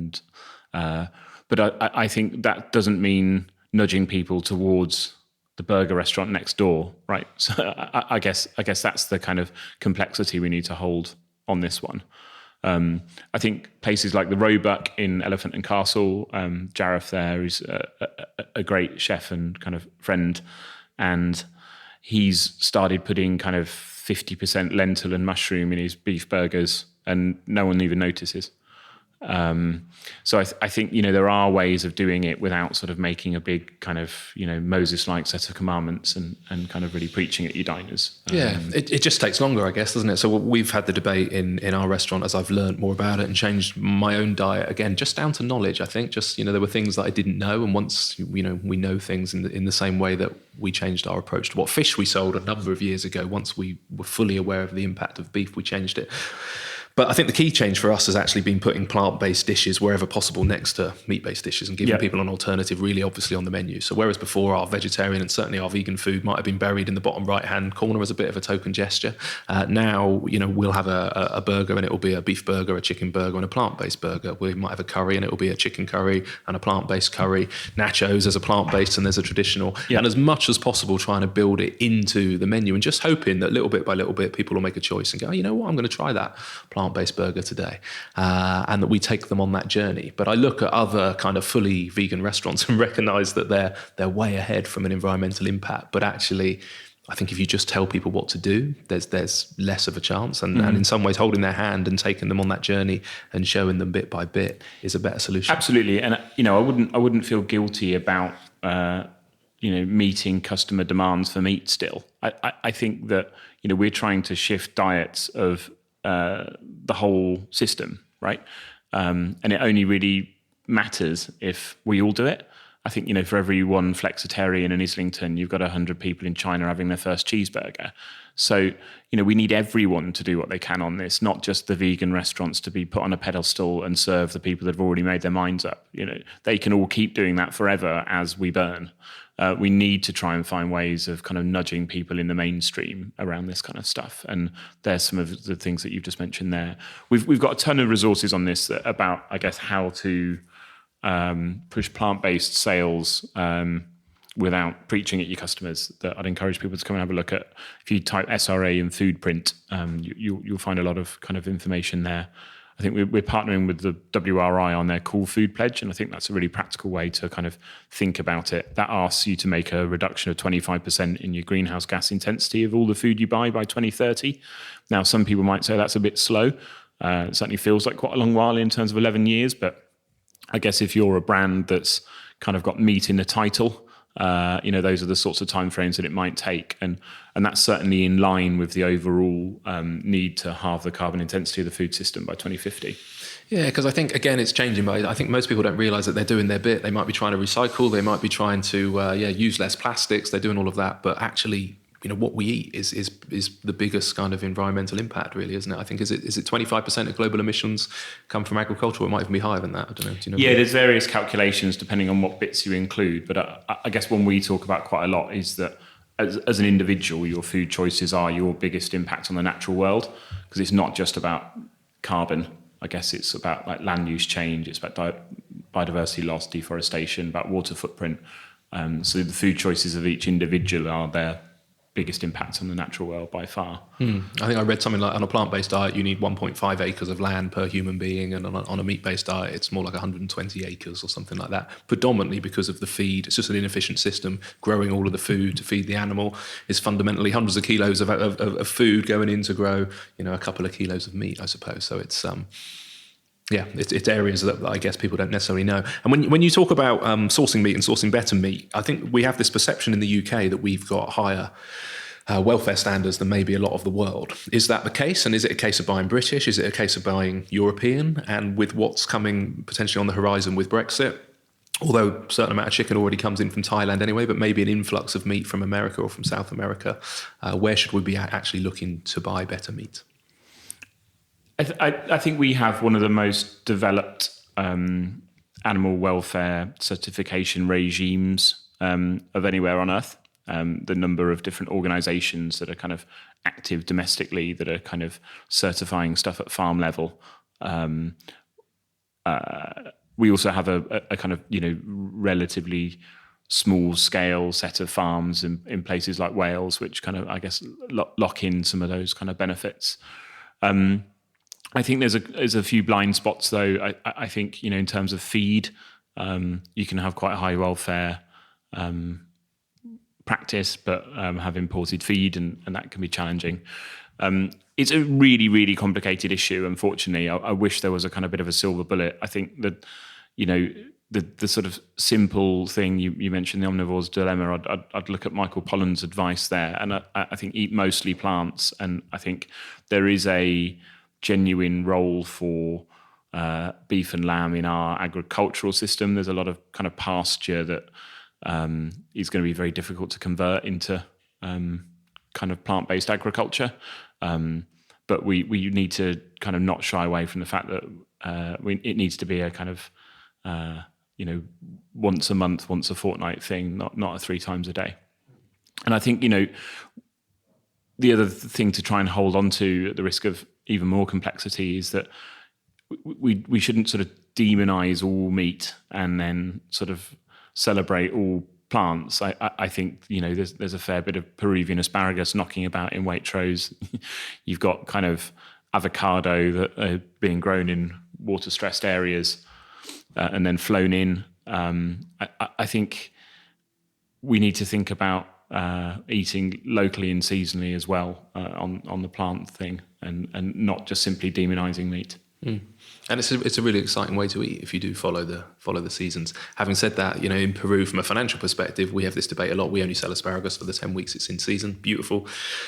I think that doesn't mean nudging people towards the burger restaurant next door, right? So I guess that's the kind of complexity we need to hold on this one. I think places like the Roebuck in Elephant and Castle, Jareth there is a great chef and kind of friend, and he's started putting kind of 50% lentil and mushroom in his beef burgers, and no one even notices. So I think, there are ways of doing it without sort of making a big kind of, Moses-like set of commandments and kind of really preaching at your diners. It just takes longer, I guess, doesn't it? So we've had the debate in our restaurant as I've learned more about it and changed my own diet, again, just down to knowledge, I think. Just, there were things that I didn't know. And once, we know things in the same way that we changed our approach to what fish we sold a number of years ago. Once we were fully aware of the impact of beef, we changed it. But I think the key change for us has actually been putting plant-based dishes wherever possible next to meat-based dishes and giving people an alternative really obviously on the menu. So whereas before our vegetarian and certainly our vegan food might have been buried in the bottom right-hand corner as a bit of a token gesture, now, we'll have a burger and it will be a beef burger, a chicken burger and a plant-based burger. We might have a curry and it will be a chicken curry and a plant-based curry. Nachos, there's a plant-based and there's a traditional. And as much as possible trying to build it into the menu and just hoping that little bit by little bit people will make a choice and go, you know what, I'm going to try that plant-based burger today, and that we take them on that journey. But I look at other kind of fully vegan restaurants and recognize that they're way ahead from an environmental impact. But actually, I think if you just tell people what to do, there's less of a chance. And in some ways, holding their hand and taking them on that journey and showing them bit by bit is a better solution. Absolutely. And I wouldn't feel guilty about meeting customer demands for meat still. I think that we're trying to shift diets of the whole system, right? And it only really matters if we all do it. I think, for every one flexitarian in Islington, you've got 100 people in China having their first cheeseburger. So, we need everyone to do what they can on this, not just the vegan restaurants to be put on a pedestal and serve the people that have already made their minds up. They can all keep doing that forever as we burn. We need to try and find ways of kind of nudging people in the mainstream around this kind of stuff. And there's some of the things that you've just mentioned there. We've got a ton of resources on this about, I guess, how to push plant-based sales without preaching at your customers, that I'd encourage people to come and have a look at. If you type SRA in food print, you'll find a lot of kind of information there. I think we're partnering with the WRI on their Cool Food Pledge, and I think that's a really practical way to kind of think about it. That asks you to make a reduction of 25% in your greenhouse gas intensity of all the food you buy by 2030. Now, some people might say that's a bit slow. It certainly feels like quite a long while in terms of 11 years, but I guess if you're a brand that's kind of got meat in the title, those are the sorts of timeframes that it might take, and that's certainly in line with the overall need to halve the carbon intensity of the food system by 2050. Yeah, because I think, again, it's changing, but I think most people don't realise that they're doing their bit. They might be trying to recycle, they might be trying to use less plastics, they're doing all of that, but actually, what we eat is the biggest kind of environmental impact, really, isn't it? I think is it 25% of global emissions come from agriculture, or it might even be higher than that. I don't know. Do you know? Yeah, there's various calculations depending on what bits you include, but I guess one we talk about quite a lot is that as an individual, your food choices are your biggest impact on the natural world, because it's not just about carbon. I guess it's about like land use change, it's about biodiversity loss, deforestation, about water footprint. So the food choices of each individual are their biggest impact on the natural world by far. I think I read something like on a plant-based diet you need 1.5 acres of land per human being, and on a meat-based diet it's more like 120 acres or something like that, predominantly because of the feed. It's just an inefficient system. Growing all of the food to feed the animal is fundamentally hundreds of kilos of food going in to grow a couple of kilos of meat, I suppose. So it's it's areas that I guess people don't necessarily know. And when you talk about sourcing meat and sourcing better meat, I think we have this perception in the UK that we've got higher welfare standards than maybe a lot of the world. Is that the case? And is it a case of buying British? Is it a case of buying European? And with what's coming potentially on the horizon with Brexit, although a certain amount of chicken already comes in from Thailand anyway, but maybe an influx of meat from America or from South America, where should we be actually looking to buy better meat? I think we have one of the most developed animal welfare certification regimes of anywhere on earth. The number of different organisations that are kind of active domestically that are kind of certifying stuff at farm level. We also have a kind of relatively small scale set of farms in places like Wales, which kind of, I guess, lock in some of those kind of benefits. I think there's a few blind spots though. I think in terms of feed, you can have quite a high welfare practice, but have imported feed, and that can be challenging. it's a really, really complicated issue. Unfortunately, I wish there was a kind of bit of a silver bullet. I think that, the sort of simple thing you mentioned, the omnivore's dilemma. I'd look at Michael Pollan's advice there, and I think eat mostly plants. And I think there is a genuine role for beef and lamb in our agricultural system. There's a lot of kind of pasture that is going to be very difficult to convert into kind of plant-based agriculture. But we need to kind of not shy away from the fact that it needs to be a kind of once a month, once a fortnight thing, not a 3 times a day. And I think the other thing to try and hold on to at the risk of even more complexity is that we shouldn't sort of demonize all meat and then sort of celebrate all plants. I think there's a fair bit of Peruvian asparagus knocking about in Waitrose. You've got kind of avocado that are being grown in water stressed areas and then flown in. I think we need to think about eating locally and seasonally as well on the plant thing, and not just simply demonizing meat. Mm. And it's a really exciting way to eat if you do follow the seasons. Having said that, in Peru, from a financial perspective, we have this debate a lot. We only sell asparagus for the 10 weeks it's in season. Beautiful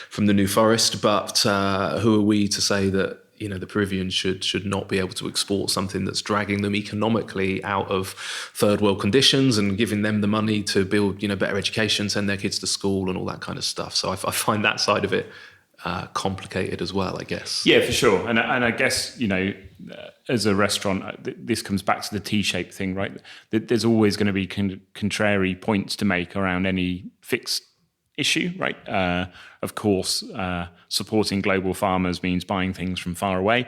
from the New Forest. But who are we to say that the Peruvians should not be able to export something that's dragging them economically out of third world conditions and giving them the money to build better education, send their kids to school and all that kind of stuff. So I find that side of it complicated as well, I guess. Yeah, for sure. And I guess, as a restaurant, this comes back to the T-shaped thing, right? There's always going to be contrary points to make around any fixed issue, right? Of course, supporting global farmers means buying things from far away.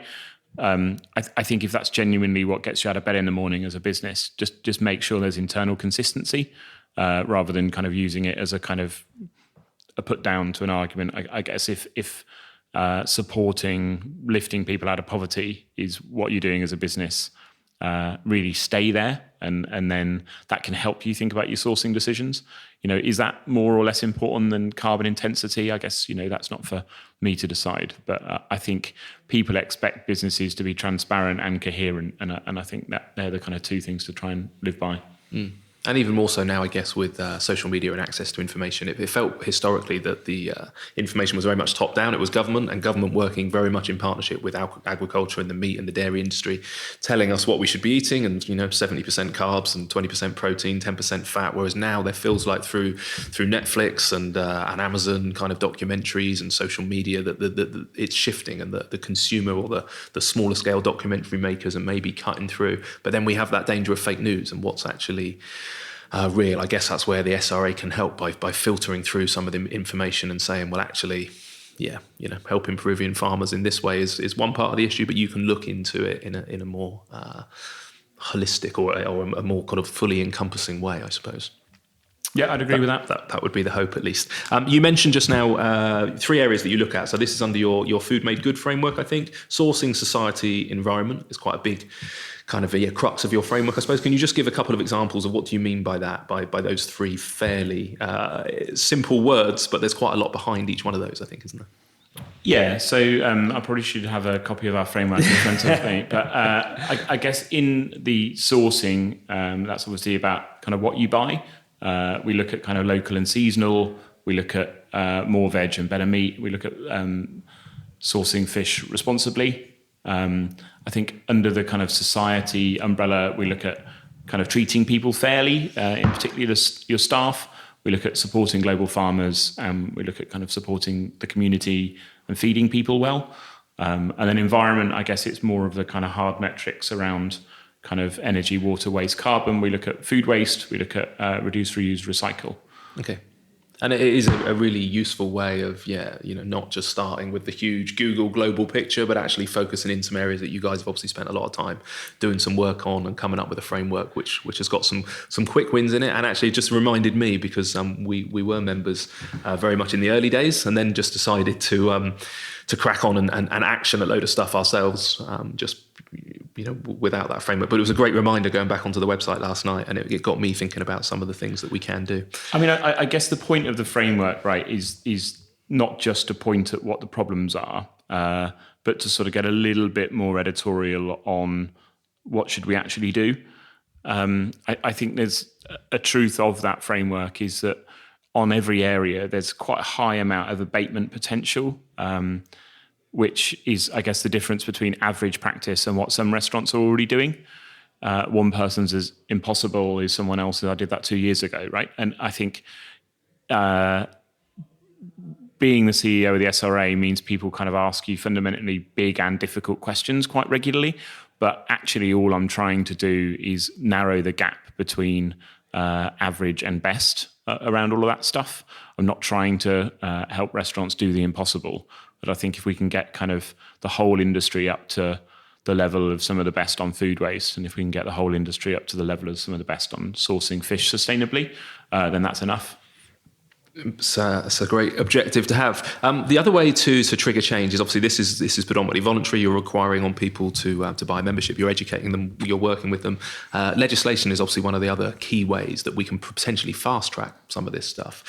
I think if that's genuinely what gets you out of bed in the morning as a business, just make sure there's internal consistency rather than kind of using it as a kind of a put down to an argument. I guess if supporting lifting people out of poverty is what you're doing as a business, really stay there, and then that can help you think about your sourcing decisions. Is that more or less important than carbon intensity? I guess that's not for me to decide, but I think people expect businesses to be transparent and coherent, and I think that they're the kind of 2 things to try and live by. Mm. And even more so now, I guess, with social media and access to information. It felt historically that the information was very much top down. It was government working very much in partnership with agriculture and the meat and the dairy industry, telling us what we should be eating, and 70% carbs and 20% protein, 10% fat. Whereas now there feels like through Netflix and Amazon kind of documentaries and social media that it's shifting, and the consumer or the smaller scale documentary makers are maybe cutting through. But then we have that danger of fake news and what's actually real. I guess that's where the SRA can help by filtering through some of the information and saying, well, actually, helping Peruvian farmers in this way is one part of the issue, but you can look into it in a more holistic or a more kind of fully encompassing way, I suppose. Yeah, I'd agree with that. That would be the hope, at least. You mentioned just now 3 areas that you look at. So this is under your Food Made Good framework, I think. Sourcing, society, environment is quite a big kind of a crux of your framework, I suppose. Can you just give a couple of examples of what do you mean by that, by those 3 fairly simple words, but there's quite a lot behind each one of those, I think, isn't there? Yeah, so I probably should have a copy of our framework in front of me. But I guess in the sourcing, that's obviously about kind of what you buy. We look at kind of local and seasonal. We look at more veg and better meat. We look at sourcing fish responsibly. I think under the kind of society umbrella, we look at kind of treating people fairly, in particular your staff. We look at supporting global farmers, and we look at kind of supporting the community and feeding people well. And then environment, I guess it's more of the kind of hard metrics around kind of energy, water, waste, carbon. We look at food waste. We look at reduce, reuse, recycle. Okay. And it is a really useful way of, not just starting with the huge Google global picture, but actually focusing in some areas that you guys have obviously spent a lot of time doing some work on and coming up with a framework which has got some quick wins in it. And actually it just reminded me, because we were members very much in the early days, and then just decided to crack on and action a load of stuff ourselves, without that framework. But it was a great reminder going back onto the website last night, and it got me thinking about some of the things that we can do. I mean, I guess the point of the framework, right, is not just to point at what the problems are. but to sort of get a little bit more editorial on what should we actually do. I think there's a truth of that framework is that on every area, there's quite a high amount of abatement potential, which is, I guess, the difference between average practice and what some restaurants are already doing. One person's as impossible as someone else's. I did that 2 years ago, right? And I think being the CEO of the SRA means people kind of ask you fundamentally big and difficult questions quite regularly. But actually, all I'm trying to do is narrow the gap between average and best around all of that stuff. I'm not trying to help restaurants do the impossible. But I think if we can get kind of the whole industry up to the level of some of the best on food waste, and if we can get the whole industry up to the level of some of the best on sourcing fish sustainably, then that's enough. It's a great objective to have. The other way to trigger change is obviously this is predominantly voluntary. You're requiring on people to buy membership. You're educating them. You're working with them. Legislation is obviously one of the other key ways that we can potentially fast track some of this stuff.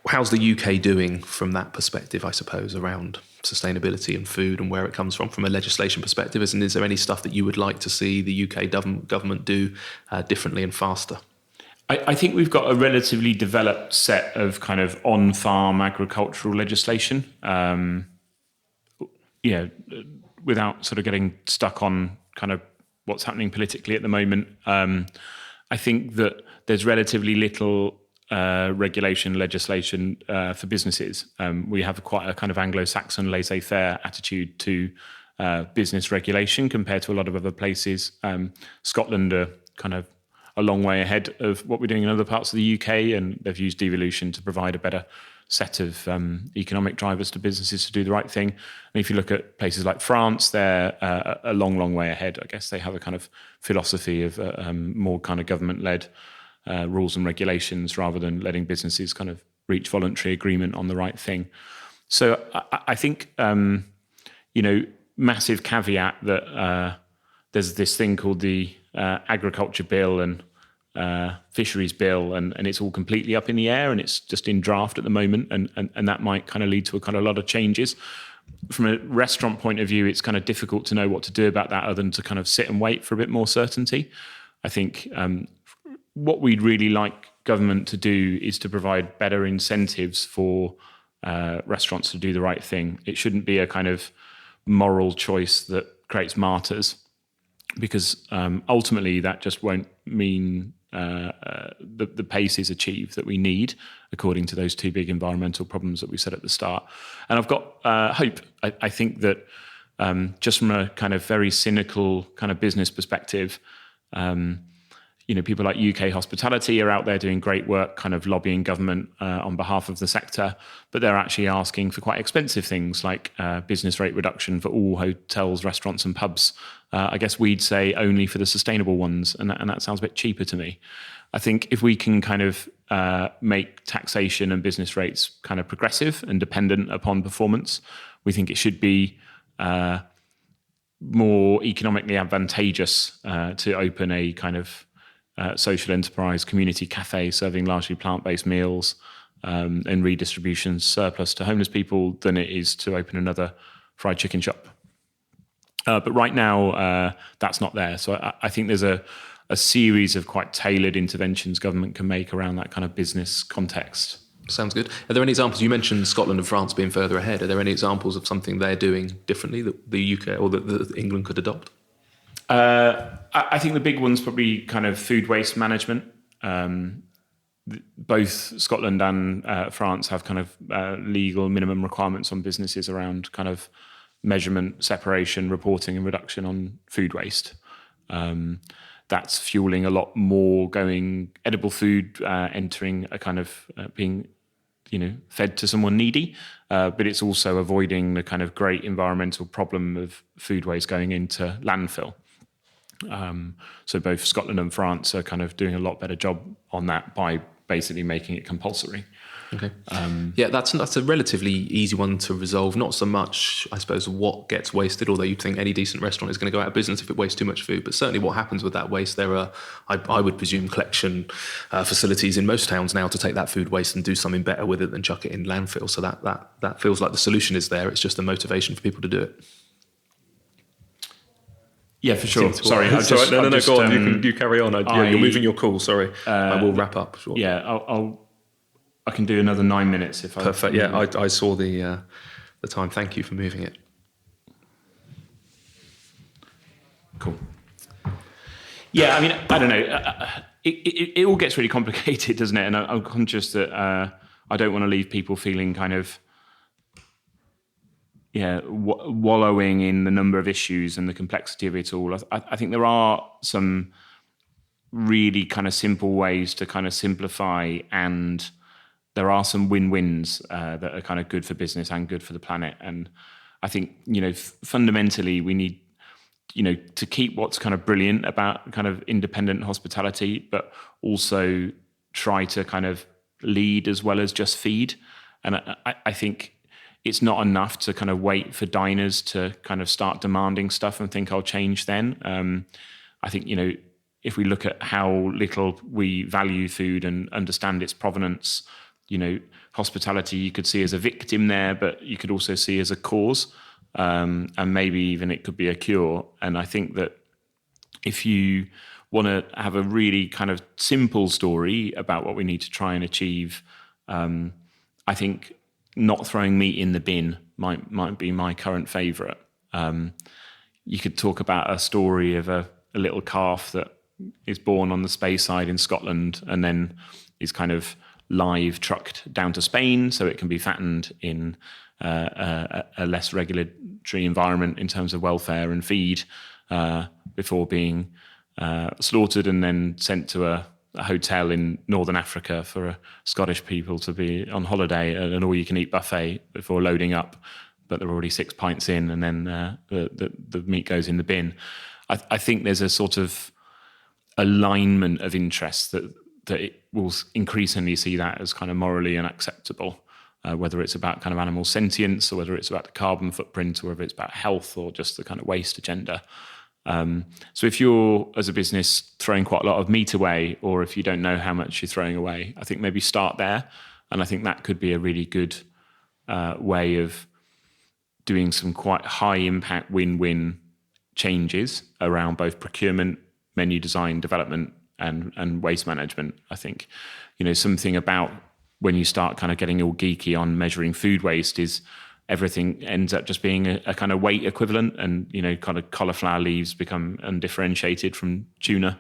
How's the UK doing from that perspective, I suppose, around sustainability and food and where it comes from a legislation perspective? And is there any stuff that you would like to see the UK government do differently and faster? I think we've got a relatively developed set of kind of on-farm agricultural legislation. Without sort of getting stuck on kind of what's happening politically at the moment, I think that there's relatively little legislation for businesses. We have quite a kind of Anglo-Saxon laissez-faire attitude to business regulation compared to a lot of other places. Scotland are kind of a long way ahead of what we're doing in other parts of the UK, and they've used devolution to provide a better set of economic drivers to businesses to do the right thing. And if you look at places like France, they're a long way ahead. I guess they have a kind of philosophy of more kind of government-led rules and regulations rather than letting businesses kind of reach voluntary agreement on the right thing. So I think, massive caveat that there's this thing called the agriculture bill and fisheries bill, and it's all completely up in the air, and it's just in draft at the moment, and that might kind of lead to a kind of lot of changes. From a restaurant point of view, it's kind of difficult to know what to do about that other than to kind of sit and wait for a bit more certainty. I think what we'd really like government to do is to provide better incentives for restaurants to do the right thing. It shouldn't be a kind of moral choice that creates martyrs, because ultimately that just won't mean the pace is achieved that we need according to those two big environmental problems that we said at the start. And I've got hope. I think that just from a kind of very cynical kind of business perspective, people like UK Hospitality are out there doing great work, kind of lobbying government on behalf of the sector, but they're actually asking for quite expensive things like business rate reduction for all hotels, restaurants and pubs. I guess we'd say only for the sustainable ones, and that sounds a bit cheaper to me. I think if we can kind of make taxation and business rates kind of progressive and dependent upon performance, we think it should be more economically advantageous to open a kind of social enterprise community cafe serving largely plant-based meals and redistribution surplus to homeless people than it is to open another fried chicken shop. But right now, that's not there. So I think there's a series of quite tailored interventions government can make around that kind of business context. Sounds good. Are there any examples? You mentioned Scotland and France being further ahead. Are there any examples of something they're doing differently that the UK or that England could adopt? I think the big one's probably kind of food waste management. Both Scotland and France have kind of legal minimum requirements on businesses around kind of measurement, separation, reporting and reduction on food waste. That's fueling a lot more edible food entering a kind of being fed to someone needy, but it's also avoiding the kind of great environmental problem of food waste going into landfill. So both Scotland and France are kind of doing a lot better job on that by basically making it compulsory. Okay. That's a relatively easy one to resolve. Not so much, I suppose, what gets wasted, although you'd think any decent restaurant is going to go out of business if it wastes too much food. But certainly what happens with that waste, there are, I would presume, collection facilities in most towns now to take that food waste and do something better with it than chuck it in landfill. So that feels like the solution is there. It's just the motivation for people to do it. Yeah, for sure. Sorry, no, go on. You carry on. You're moving your call. Sorry, I will wrap up. Shortly. Yeah, I can do another 9 minutes if I. Perfect. Yeah, I saw the time. Thank you for moving it. Cool. Yeah, I mean, I don't know. It all gets really complicated, doesn't it? And I'm conscious that I don't want to leave people feeling kind of wallowing in the number of issues and the complexity of it all. I think there are some really kind of simple ways to kind of simplify, and there are some win-wins that are kind of good for business and good for the planet. And I think, fundamentally we need, to keep what's kind of brilliant about kind of independent hospitality, but also try to kind of lead as well as just feed. And I think it's not enough to kind of wait for diners to kind of start demanding stuff and think I'll change then. I think, if we look at how little we value food and understand its provenance, hospitality you could see as a victim there, but you could also see as a cause, and maybe even it could be a cure. And I think that if you want to have a really kind of simple story about what we need to try and achieve, I think not throwing meat in the bin might be my current favourite. You could talk about a story of a little calf that is born on the Speyside in Scotland and then is kind of live trucked down to Spain so it can be fattened in a less regulatory environment in terms of welfare and feed before being slaughtered and then sent to a hotel in Northern Africa for Scottish people to be on holiday at an all-you-can-eat buffet before loading up, but they're already 6 pints in, and then the meat goes in the bin. I think there's a sort of alignment of interests that it will increasingly see that as kind of morally unacceptable, whether it's about kind of animal sentience or whether it's about the carbon footprint or whether it's about health or just the kind of waste agenda. So if you're, as a business, throwing quite a lot of meat away, or if you don't know how much you're throwing away, I think maybe start there. And I think that could be a really good way of doing some quite high impact win-win changes around both procurement, menu design, development, and waste management. I think, something about when you start kind of getting all geeky on measuring food waste is everything ends up just being a kind of weight equivalent, and kind of cauliflower leaves become undifferentiated from tuna.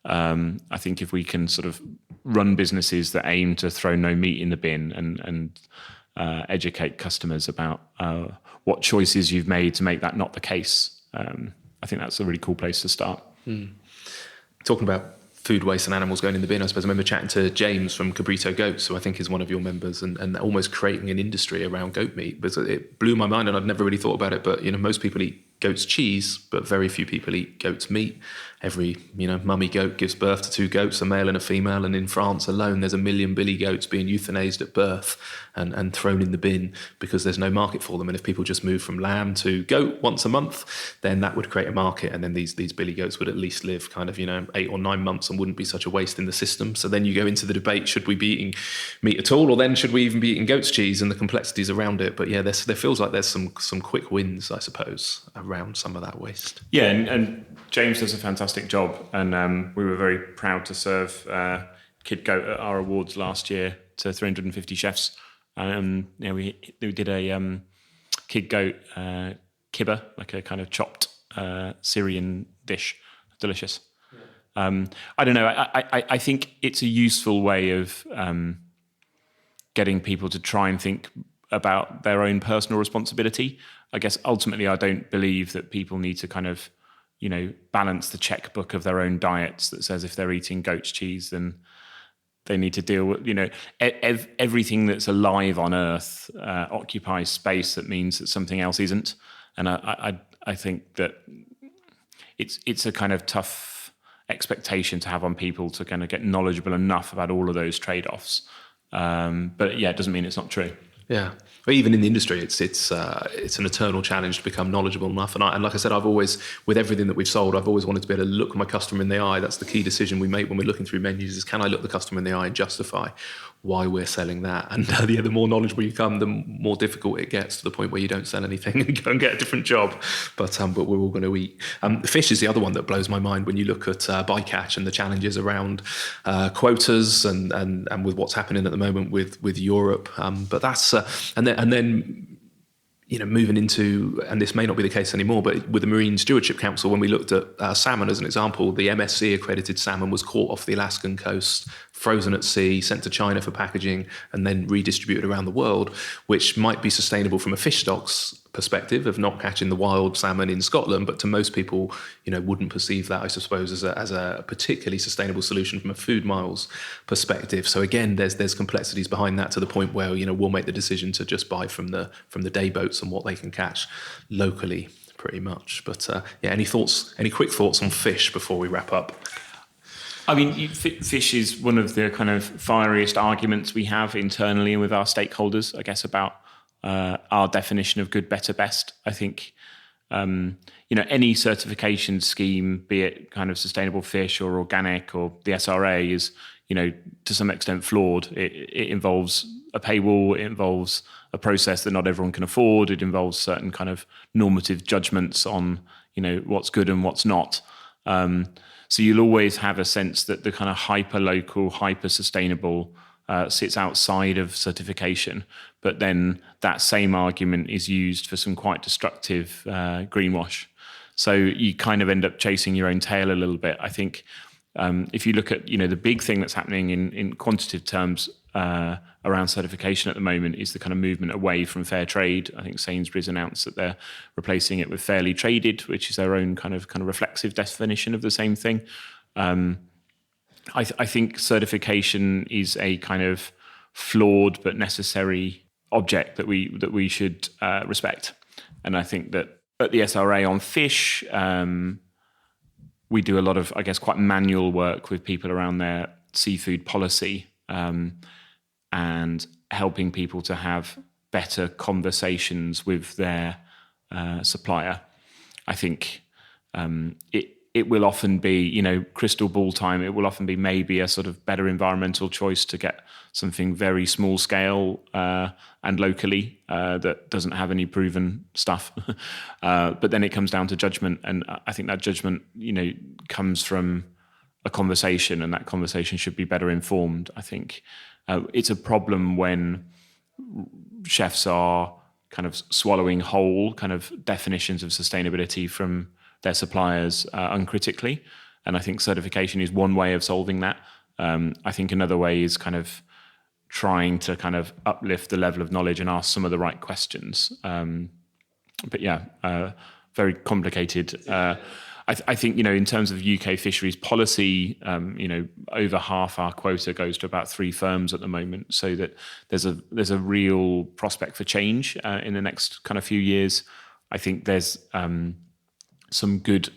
I think if we can sort of run businesses that aim to throw no meat in the bin and educate customers about what choices you've made to make that not the case, I think that's a really cool place to start. Talking about food waste and animals going in the bin, I suppose I remember chatting to James from Cabrito Goats, who I think is one of your members, and almost creating an industry around goat meat, because it blew my mind and I'd never really thought about it. But most people eat goat's cheese, but very few people eat goat's meat. Every mummy goat gives birth to 2 goats, a male and a female, and in France alone there's 1 million billy goats being euthanized at birth and thrown in the bin because there's no market for them. And if people just move from lamb to goat once a month, then that would create a market, and then these billy goats would at least live kind of 8 or 9 months and wouldn't be such a waste in the system. So then you go into the debate, should we be eating meat at all, or then should we even be eating goat's cheese, and the complexities around it. But yeah, there feels like there's some quick wins, I suppose, around some of that waste. Yeah, and James does a fantastic job, and we were very proud to serve Kid Goat at our awards last year to 350 chefs. We did a Kid Goat kibba, like a kind of chopped Syrian dish, delicious. Yeah. I don't know. I think it's a useful way of getting people to try and think about their own personal responsibility. I guess ultimately I don't believe that people need to kind of, balance the checkbook of their own diets that says if they're eating goat's cheese, then they need to deal with, everything that's alive on Earth occupies space that means that something else isn't. And I think that it's a kind of tough expectation to have on people to kind of get knowledgeable enough about all of those trade-offs. But yeah, it doesn't mean it's not true. Yeah. But even in the industry, it's an eternal challenge to become knowledgeable enough. And like I said, I've always, with everything that we've sold, I've always wanted to be able to look my customer in the eye. That's the key decision we make when we're looking through menus: is can I look the customer in the eye and justify why we're selling that? And the more knowledgeable you come, the more difficult it gets, to the point where you don't sell anything and go and get a different job. But we're all going to eat. Fish is the other one that blows my mind when you look at bycatch and the challenges around quotas and with what's happening at the moment with Europe. But that's and then moving into, and this may not be the case anymore, but with the Marine Stewardship Council, when we looked at salmon as an example, the MSC accredited salmon was caught off the Alaskan coast, frozen at sea, sent to China for packaging, and then redistributed around the world, which might be sustainable from a fish stocks perspective of not catching the wild salmon in Scotland, but to most people, wouldn't perceive that, I suppose, as a particularly sustainable solution from a food miles perspective. So again, there's complexities behind that, to the point where we'll make the decision to just buy from the day boats and what they can catch locally, pretty much. But any quick thoughts on fish before we wrap up? I mean, fish is one of the kind of fieriest arguments we have internally and with our stakeholders, I guess, about our definition of good, better, best. I think, any certification scheme, be it kind of sustainable fish or organic or the SRA, is, to some extent flawed. It involves a paywall. It involves a process that not everyone can afford. It involves certain kind of normative judgments on, what's good and what's not. So you'll always have a sense that the kind of hyper-local, hyper-sustainable sits outside of certification. But then that same argument is used for some quite destructive greenwash. So you kind of end up chasing your own tail a little bit. I think if you look at, the big thing that's happening in quantitative terms around certification at the moment is the kind of movement away from fair trade. I think Sainsbury's announced that they're replacing it with fairly traded, which is their own kind of reflexive definition of the same thing. I think certification is a kind of flawed but necessary object that we should respect. And I think that at the SRA on fish, we do a lot of, I guess, quite manual work with people around their seafood policy, and helping people to have better conversations with their supplier. I think it will often be, crystal ball time. It will often be maybe a sort of better environmental choice to get something very small scale and locally that doesn't have any proven stuff. But then it comes down to judgment. And I think that judgment, comes from a conversation, and that conversation should be better informed. I think it's a problem when chefs are kind of swallowing whole kind of definitions of sustainability from their suppliers uncritically. And I think certification is one way of solving that. I think another way is kind of trying to kind of uplift the level of knowledge and ask some of the right questions. But yeah, very complicated. I think, in terms of UK fisheries policy, over half our quota goes to about 3 firms at the moment, so that there's a real prospect for change in the next kind of few years. I think there's some good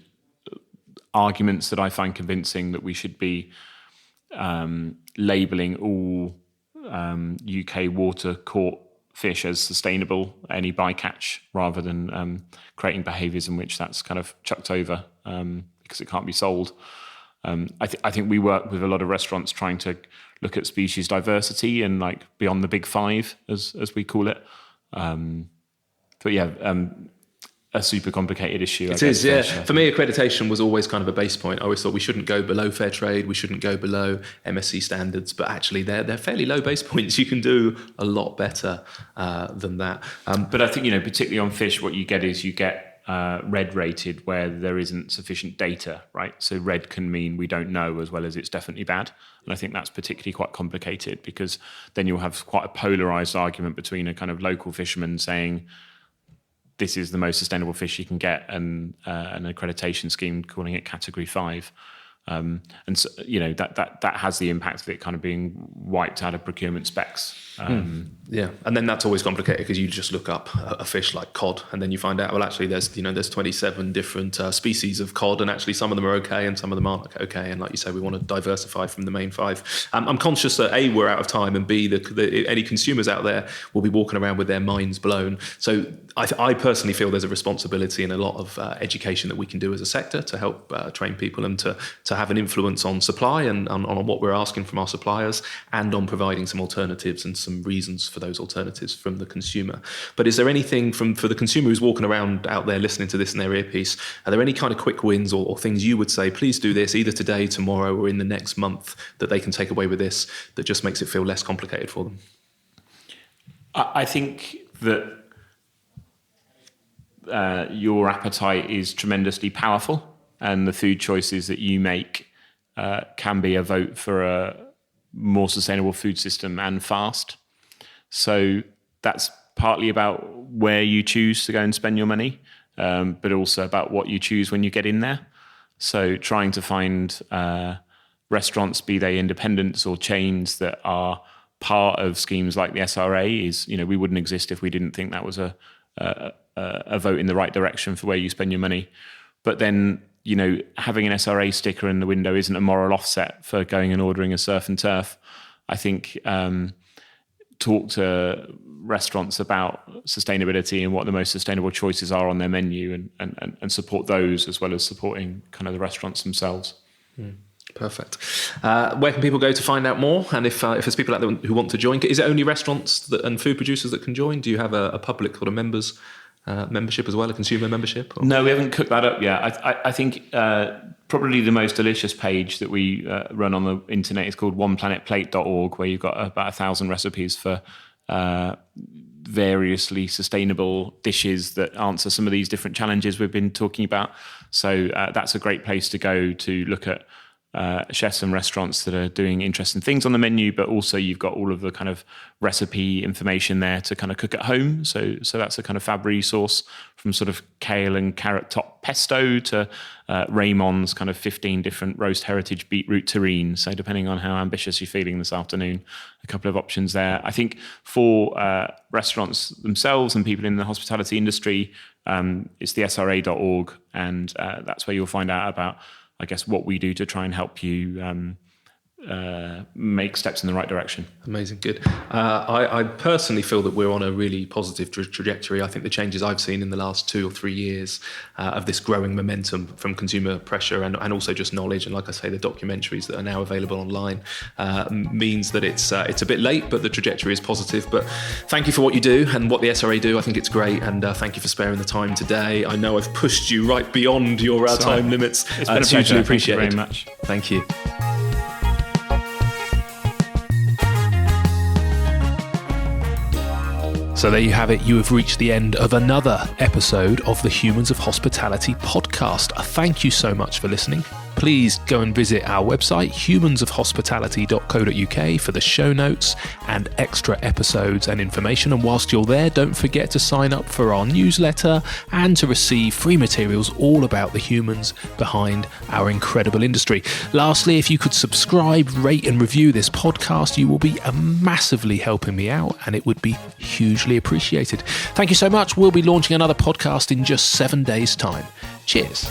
arguments that I find convincing that we should be labelling all UK water caught fish as sustainable, any bycatch, rather than creating behaviours in which that's kind of chucked over because it can't be sold. I think we work with a lot of restaurants trying to look at species diversity and like beyond the big 5, as we call it. But yeah, a super complicated issue. It is, yeah. For me, accreditation was always kind of a base point. I always thought we shouldn't go below fair trade, we shouldn't go below MSC standards, but actually they're fairly low base points. You can do a lot better than that. But I think, particularly on fish, what you get is red rated where there isn't sufficient data, right? So red can mean we don't know as well as it's definitely bad. And I think that's particularly quite complicated, because then you'll have quite a polarized argument between a kind of local fisherman saying, this is the most sustainable fish you can get, and an accreditation scheme calling it category 5. And so, that has the impact of it kind of being wiped out of procurement specs. Yeah, and then that's always complicated because you just look up a fish like cod, and then you find out, well, actually, there's 27 different species of cod, and actually some of them are okay, and some of them aren't okay. And like you say, we want to diversify from the main 5. I'm conscious that A, we're out of time, and B, any consumers out there will be walking around with their minds blown. So I personally feel there's a responsibility and a lot of education that we can do as a sector to help train people and to have an influence on supply and on what we're asking from our suppliers, and on providing some alternatives and some reasons for those alternatives from the consumer. But is there anything for the consumer who's walking around out there listening to this in their earpiece, are there any kind of quick wins or things you would say, please do this either today, tomorrow, or in the next month, that they can take away with this that just makes it feel less complicated for them? I think that your appetite is tremendously powerful, and the food choices that you make can be a vote for a more sustainable food system and fast. So that's partly about where you choose to go and spend your money, but also about what you choose when you get in there. So trying to find restaurants, be they independents or chains, that are part of schemes like the SRA is, we wouldn't exist if we didn't think that was a vote in the right direction for where you spend your money. But then, having an SRA sticker in the window isn't a moral offset for going and ordering a surf and turf. I think talk to restaurants about sustainability and what the most sustainable choices are on their menu, and support those as well as supporting kind of the restaurants themselves. Perfect. Where can people go to find out more? And if there's people out there who want to join, is it only restaurants and food producers that can join? Do you have a public sort of members membership as well, a consumer membership? Or? No, we haven't cooked that up yet. I think probably the most delicious page that we run on the internet is called oneplanetplate.org, where you've got about 1,000 recipes for variously sustainable dishes that answer some of these different challenges we've been talking about. So that's a great place to go to look at chefs and restaurants that are doing interesting things on the menu, but also you've got all of the kind of recipe information there to kind of cook at home. So that's a kind of fab resource, from sort of kale and carrot top pesto to Raymond's kind of 15 different roast heritage beetroot terrine. So depending on how ambitious you're feeling this afternoon, a couple of options there. I think for restaurants themselves and people in the hospitality industry, it's the SRA.org, and that's where you'll find out about, I guess, what we do to try and help you make steps in the right direction. Amazing, good. I personally feel that we're on a really positive trajectory. I think the changes I've seen in the last 2 or 3 years of this growing momentum from consumer pressure and also just knowledge, and like I say, the documentaries that are now available online means that it's a bit late, but the trajectory is positive. But thank you for what you do and what the SRA do. I think it's great, and thank you for sparing the time today. I know I've pushed you right beyond your time limits. It's been a pleasure. Appreciate Thank you very much. Thank you. So there you have it. You have reached the end of another episode of the Humans of Hospitality podcast. Thank you so much for listening. Please go and visit our website, humansofhospitality.co.uk, for the show notes and extra episodes and information. And whilst you're there, don't forget to sign up for our newsletter and to receive free materials all about the humans behind our incredible industry. Lastly, if you could subscribe, rate and review this podcast, you will be massively helping me out, and it would be hugely appreciated. Thank you so much. We'll be launching another podcast in just 7 days' time. Cheers.